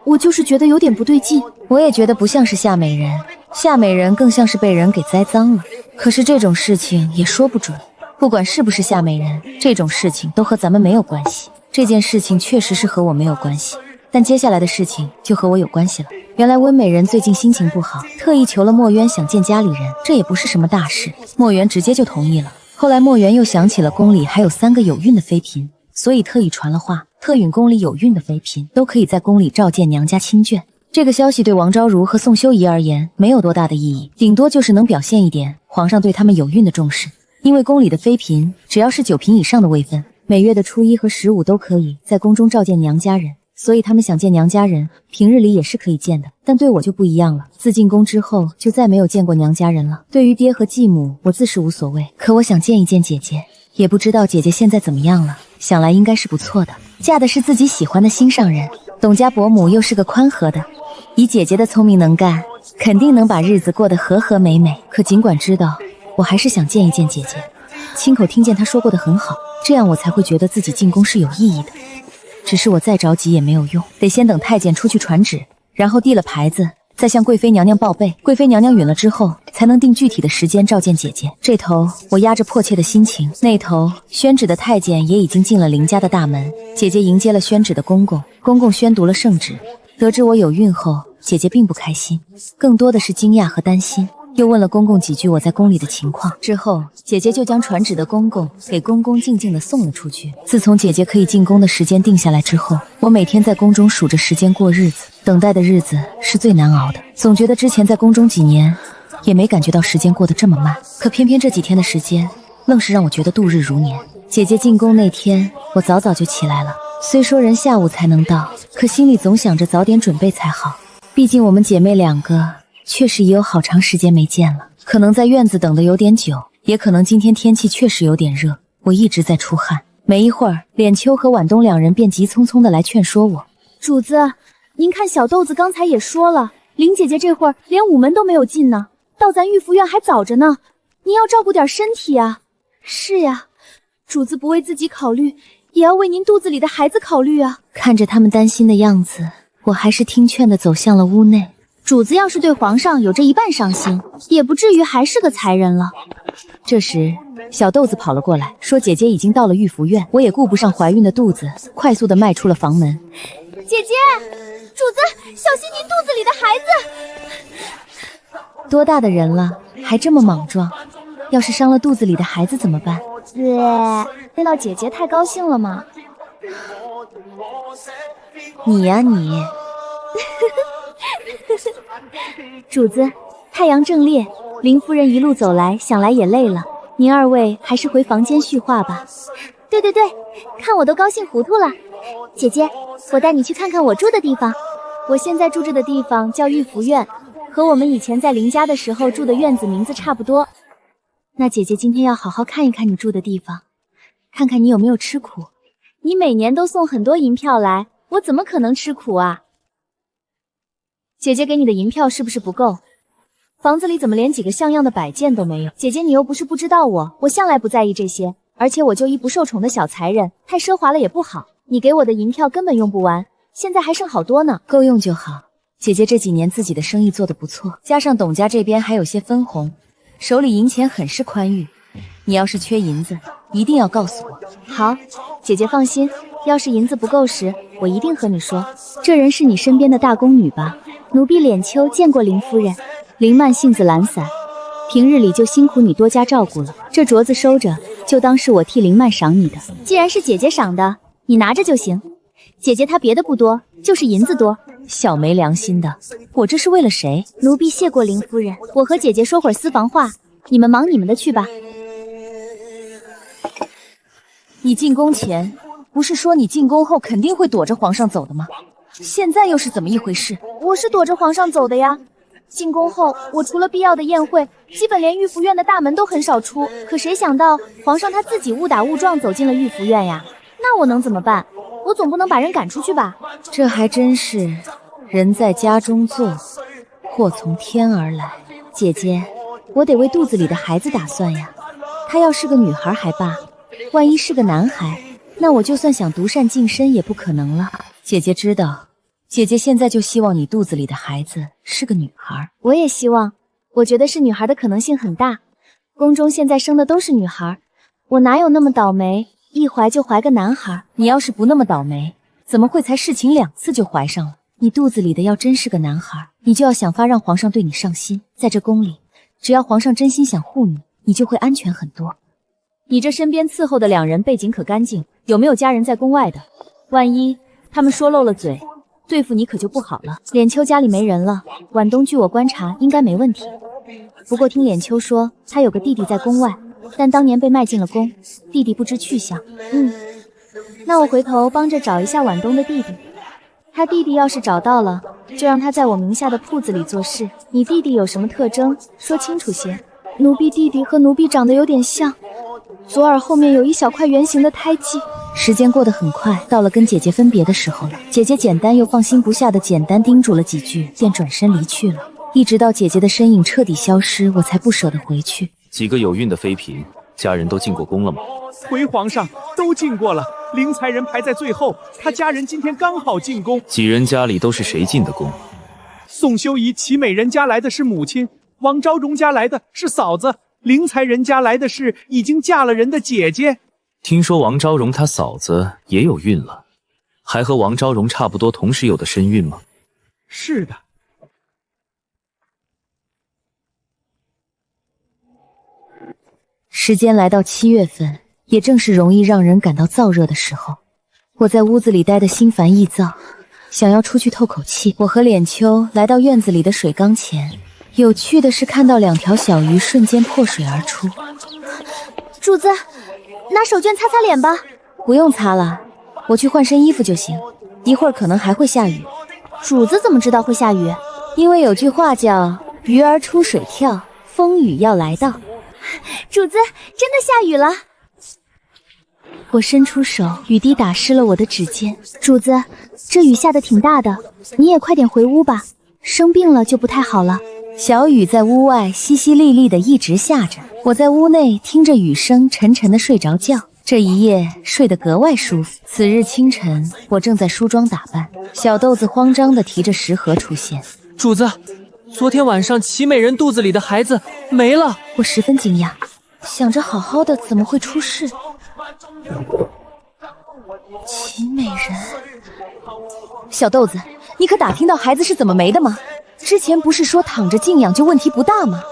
我就是觉得有点不对劲。我也觉得不像是夏美人，夏美人更像是被人给栽赃了。可是这种事情也说不准，不管是不是夏美人，这种事情都和咱们没有关系。这件事情确实是和我没有关系，但接下来的事情就和我有关系了。原来温美人最近心情不好，特意求了墨渊想见家里人，这也不是什么大事，墨渊直接就同意了。后来墨渊又想起了宫里还有3个有孕的妃嫔，所以特意传了话，特允宫里有孕的妃嫔都可以在宫里召见娘家亲眷。这个消息对王昭如和宋修仪而言没有多大的意义，顶多就是能表现一点皇上对他们有孕的重视。因为宫里的妃嫔只要是9嫔以上的位分，每月的初1和15都可以在宫中召见娘家人，所以他们想见娘家人，平日里也是可以见的。但对我就不一样了，自进宫之后就再没有见过娘家人了。对于爹和继母，我自是无所谓，可我想见一见姐姐，也不知道姐姐现在怎么样了，想来应该是不错的，嫁的是自己喜欢的心上人。董家伯母又是个宽和的，以姐姐的聪明能干，肯定能把日子过得和和美美。可尽管知道，我还是想见一见姐姐，亲口听见她说过的很好，这样我才会觉得自己进宫是有意义的。只是我再着急也没有用，得先等太监出去传旨，然后递了牌子，再向贵妃娘娘报备，贵妃娘娘允了之后，才能定具体的时间召见姐姐。这头我压着迫切的心情，那头宣旨的太监也已经进了林家的大门。姐姐迎接了宣旨的公公，公公宣读了圣旨。得知我有孕后，姐姐并不开心，更多的是惊讶和担心，又问了公公几句我在宫里的情况。之后姐姐就将传旨的公公给恭恭敬敬地送了出去。自从姐姐可以进宫的时间定下来之后，我每天在宫中数着时间过日子，等待的日子是最难熬的。总觉得之前在宫中几年也没感觉到时间过得这么慢，可偏偏这几天的时间愣是让我觉得度日如年。姐姐进宫那天，我早早就起来了，虽说人下午才能到，可心里总想着早点准备才好。毕竟我们姐妹2个确实也有好长时间没见了，可能在院子等得有点久，也可能今天天气确实有点热，我一直在出汗。没一会儿，脸秋和婉东2人便急匆匆地来劝说我：“主子，您看小豆子刚才也说了，林姐姐这会儿连午门都没有进呢，到咱御福院还早着呢，您要照顾点身体啊。”“是呀，主子不为自己考虑，也要为您肚子里的孩子考虑啊。”看着他们担心的样子，我还是听劝地走向了屋内。主子要是对皇上有这一半上心，也不至于还是个才人了。这时小豆子跑了过来，说姐姐已经到了御福院。我也顾不上怀孕的肚子，快速地迈出了房门。“姐姐，主子小心您肚子里的孩子。”多大的人了，还这么莽撞，要是伤了肚子里的孩子怎么办？见到姐姐太高兴了吗？你呀你。主子，太阳正烈，林夫人一路走来，想来也累了，您2位还是回房间叙话吧。对，看我都高兴糊涂了。姐姐，我带你去看看我住的地方。我现在住着的地方叫御福院，和我们以前在林家的时候住的院子名字差不多。那姐姐今天要好好看一看你住的地方，看看你有没有吃苦。你每年都送很多银票来，我怎么可能吃苦啊？姐姐给你的银票是不是不够？房子里怎么连几个像样的摆件都没有？姐姐，你又不是不知道我向来不在意这些，而且我就一不受宠的小才人，太奢华了也不好。你给我的银票根本用不完，现在还剩好多呢，够用就好。姐姐这几年自己的生意做得不错，加上董家这边还有些分红，手里银钱很是宽裕。你要是缺银子，一定要告诉我。好，姐姐放心，要是银子不够时，我一定和你说。这人是你身边的大宫女吧？奴婢脸秋见过林夫人。林曼性子懒散，平日里就辛苦你多加照顾了。这镯子收着，就当是我替林曼赏你的。既然是姐姐赏的，你拿着就行。姐姐她别的不多，就是银子多。小没良心的，我这是为了谁？奴婢谢过林夫人，我和姐姐说会儿私房话，你们忙你们的去吧。你进宫前不是说你进宫后肯定会躲着皇上走的吗？现在又是怎么一回事？我是躲着皇上走的呀。进宫后，我除了必要的宴会，基本连御福院的大门都很少出。可谁想到皇上他自己误打误撞走进了御福院呀？那我能怎么办？我总不能把人赶出去吧？这还真是人在家中坐，祸从天而来。姐姐，我得为肚子里的孩子打算呀。她要是个女孩还罢，万一是个男孩，那我就算想独善净身也不可能了。姐姐知道，姐姐现在就希望你肚子里的孩子是个女孩。我也希望，我觉得是女孩的可能性很大。宫中现在生的都是女孩，我哪有那么倒霉，一怀就怀个男孩？你要是不那么倒霉，怎么会才侍寝2次就怀上了？你肚子里的要真是个男孩，你就要想法让皇上对你上心。在这宫里，只要皇上真心想护你，你就会安全很多。你这身边伺候的2人背景可干净，有没有家人在宫外的？万一他们说漏了嘴，对付你可就不好了。脸秋家里没人了，晚冬据我观察应该没问题。不过听脸秋说，他有个弟弟在宫外，但当年被卖进了宫，弟弟不知去向。那我回头帮着找一下晚冬的弟弟。他弟弟要是找到了，就让他在我名下的铺子里做事。你弟弟有什么特征？说清楚些。奴婢弟弟和奴婢长得有点像，左耳后面有一小块圆形的胎记。时间过得很快，到了跟姐姐分别的时候了。姐姐简单又放心不下的简单叮嘱了几句，便转身离去了。一直到姐姐的身影彻底消失，我才不舍得回去。几个有孕的妃嫔，家人都进过宫了吗？回皇上，都进过了。灵才人排在最后，他家人今天刚好进宫。几人家里都是谁进的宫？宋修仪、齐美人家来的是母亲，王昭荣家来的是嫂子，灵才人家来的是已经嫁了人的姐姐。听说王昭荣他嫂子也有孕了，还和王昭荣差不多同时有的身孕吗？是的。时间来到7月份，也正是容易让人感到燥热的时候。我在屋子里待得心烦意躁，想要出去透口气。我和脸秋来到院子里的水缸前，有趣的是看到2条小鱼瞬间破水而出。主子，拿手绢擦擦脸吧。不用擦了，我去换身衣服就行，一会儿可能还会下雨。主子怎么知道会下雨？因为有句话叫鱼儿出水跳，风雨要来到。主子，真的下雨了。我伸出手，雨滴打湿了我的指尖。主子，这雨下得挺大的，你也快点回屋吧，生病了就不太好了。小雨在屋外淅淅沥沥的一直下着，我在屋内听着雨声沉沉的睡着觉。这一夜睡得格外舒服。次日清晨，我正在梳妆打扮，小豆子慌张地提着食盒出现。主子，昨天晚上齐美人肚子里的孩子没了。我十分惊讶，想着好好的怎么会出事？齐美人，小豆子，你可打听到孩子是怎么没的吗？之前不是说躺着静养就问题不大吗？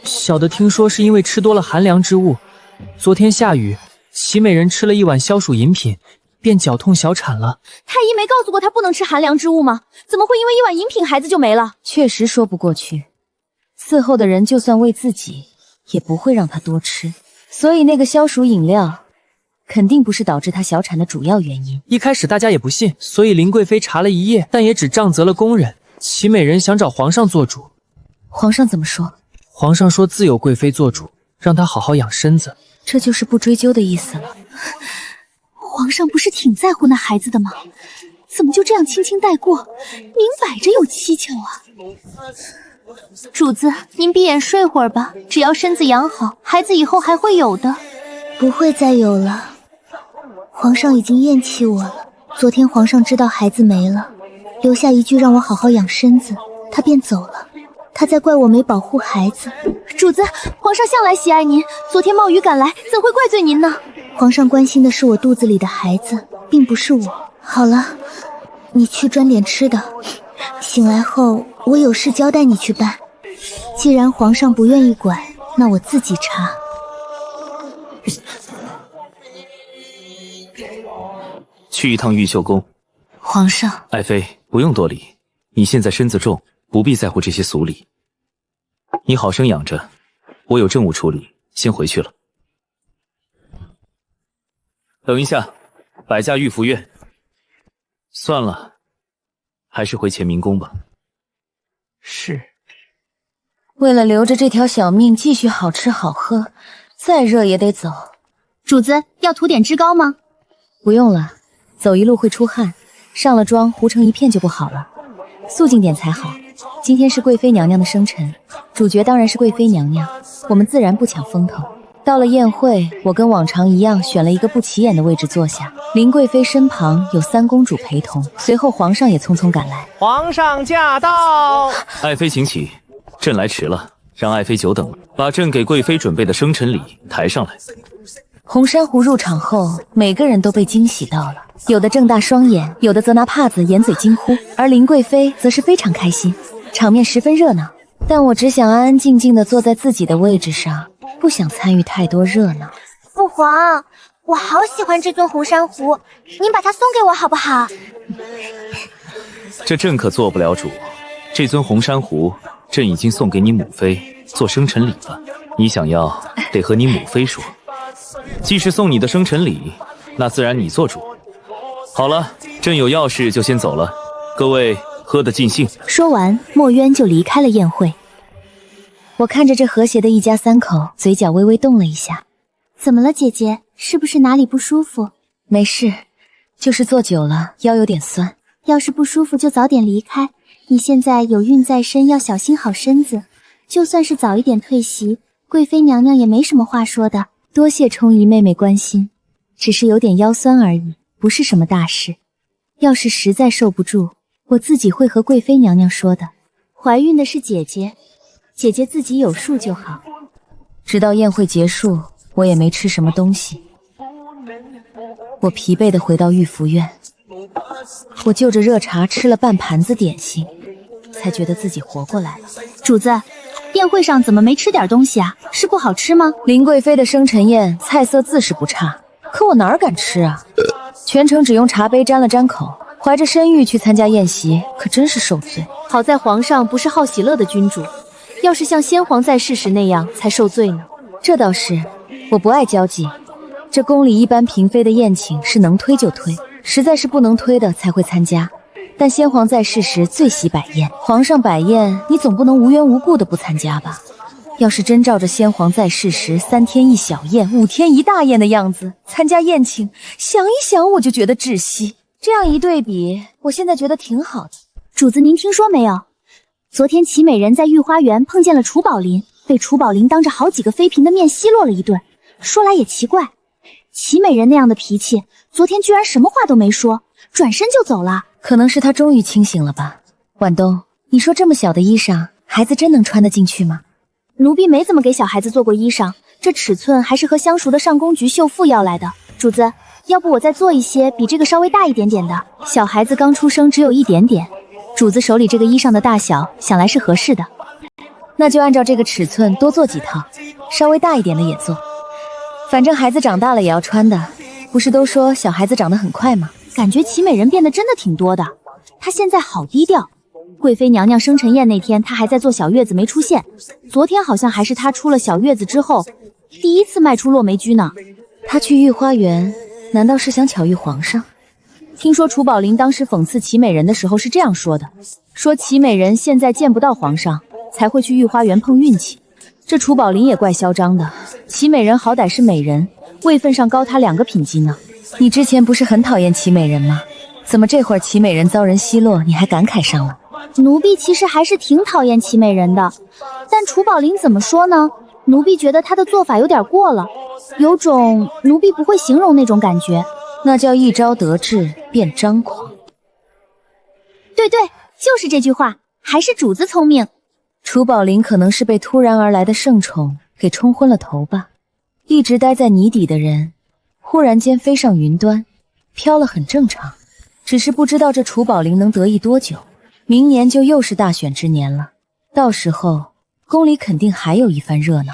小的听说是因为吃多了寒凉之物，昨天下雨，齐美人吃了一碗消暑饮品，便绞痛小产了。太医没告诉过她不能吃寒凉之物吗？怎么会因为一碗饮品孩子就没了？确实说不过去，伺候的人就算为自己，也不会让她多吃，所以那个消暑饮料肯定不是导致她小产的主要原因。一开始大家也不信，所以林贵妃查了一夜，但也只杖责了宫人。齐美人想找皇上做主。皇上怎么说？皇上说自有贵妃做主，让她好好养身子。这就是不追究的意思了。皇上不是挺在乎那孩子的吗？怎么就这样轻轻带过？明摆着有蹊跷啊！主子，您闭眼睡会儿吧，只要身子养好，孩子以后还会有的。不会再有了。皇上已经厌弃我了。昨天皇上知道孩子没了，留下一句让我好好养身子，他便走了。他在怪我没保护孩子。主子，皇上向来喜爱您，昨天冒雨赶来，怎会怪罪您呢？皇上关心的是我肚子里的孩子，并不是我。好了，你去装点吃的，醒来后我有事交代你去办。既然皇上不愿意管，那我自己查。去一趟玉秀宫。皇上，爱妃不用多礼，你现在身子重，不必在乎这些俗礼。你好生养着，我有政务处理，先回去了。等一下，摆驾御福院。算了，还是回乾明宫吧。是。为了留着这条小命继续好吃好喝，再热也得走。主子，要涂点脂膏吗？不用了，走一路会出汗，上了妆糊成一片就不好了。肃静点才好。今天是贵妃娘娘的生辰，主角当然是贵妃娘娘，我们自然不抢风头。到了宴会，我跟往常一样选了一个不起眼的位置坐下。林贵妃身旁有3公主陪同，随后皇上也匆匆赶来。皇上驾到！爱妃请起，朕来迟了，让爱妃久等了。把朕给贵妃准备的生辰礼抬上来。红珊瑚入场后，每个人都被惊喜到了，有的睁大双眼，有的则拿帕子掩嘴惊呼，而林贵妃则是非常开心，场面十分热闹。但我只想安安静静地坐在自己的位置上，不想参与太多热闹。父皇，我好喜欢这尊红珊瑚，您把它送给我好不好？这朕可做不了主，这尊红珊瑚朕已经送给你母妃做生辰礼了，你想要得和你母妃说。既是送你的生辰礼，那自然你做主。好了，朕有要事就先走了，各位喝得尽兴。说完，墨渊就离开了宴会。我看着这和谐的一家3口，嘴角微微动了一下。怎么了，姐姐？是不是哪里不舒服？没事，就是坐久了腰有点酸。要是不舒服就早点离开，你现在有孕在身，要小心好身子。就算是早一点退席，贵妃娘娘也没什么话说的。多谢冲姨妹妹关心，只是有点腰酸而已，不是什么大事。要是实在受不住，我自己会和贵妃娘娘说的。怀孕的是姐姐，姐姐自己有数就好。直到宴会结束，我也没吃什么东西。我疲惫地回到御福院，我就着热茶吃了半盘子点心，才觉得自己活过来了。主子，宴会上怎么没吃点东西啊？是不好吃吗？林贵妃的生辰宴菜色自是不差，可我哪敢吃啊？全程只用茶杯沾了沾口，怀着身孕去参加宴席，可真是受罪。好在皇上不是好喜乐的君主，要是像先皇在世时那样才受罪呢。这倒是，我不爱交际。这宫里一般嫔妃的宴请是能推就推，实在是不能推的才会参加。但先皇在世时最喜摆宴，皇上摆宴，你总不能无缘无故的不参加吧？要是真照着先皇在世时3天1小宴5天1大宴的样子参加宴请，想一想我就觉得窒息。这样一对比，我现在觉得挺好的。主子，您听说没有？昨天齐美人在御花园碰见了楚宝林，被楚宝林当着好几个妃嫔的面奚落了一顿。说来也奇怪，齐美人那样的脾气，昨天居然什么话都没说，转身就走了。可能是她终于清醒了吧。晚冬，你说这么小的衣裳，孩子真能穿得进去吗？奴婢没怎么给小孩子做过衣裳，这尺寸还是和相熟的上宫菊秀妇要来的。主子，要不我再做一些比这个稍微大一点点的。小孩子刚出生只有一点点，主子手里这个衣裳的大小想来是合适的。那就按照这个尺寸多做几套，稍微大一点的也做。反正孩子长大了也要穿的，不是都说小孩子长得很快吗？感觉齐美人变得真的挺多的，她现在好低调。贵妃娘娘生辰宴那天，她还在坐小月子没出现。昨天好像还是她出了小月子之后第一次迈出落梅居呢。她去御花园，难道是想巧遇皇上？听说楚宝林当时讽刺齐美人的时候是这样说的，说齐美人现在见不到皇上，才会去御花园碰运气。这楚宝林也怪嚣张的，齐美人好歹是美人，位分上高他2个品级呢。你之前不是很讨厌齐美人吗？怎么这会儿齐美人遭人奚落，你还感慨上了？奴婢其实还是挺讨厌齐美人的，但楚宝林怎么说呢？奴婢觉得他的做法有点过了，有种奴婢不会形容那种感觉。那叫一朝得志便张狂。对对，就是这句话，还是主子聪明。楚宝林可能是被突然而来的圣宠给冲昏了头吧，一直待在泥底的人忽然间飞上云端，飘了很正常。只是不知道这楚宝林能得意多久，明年就又是大选之年了，到时候宫里肯定还有一番热闹。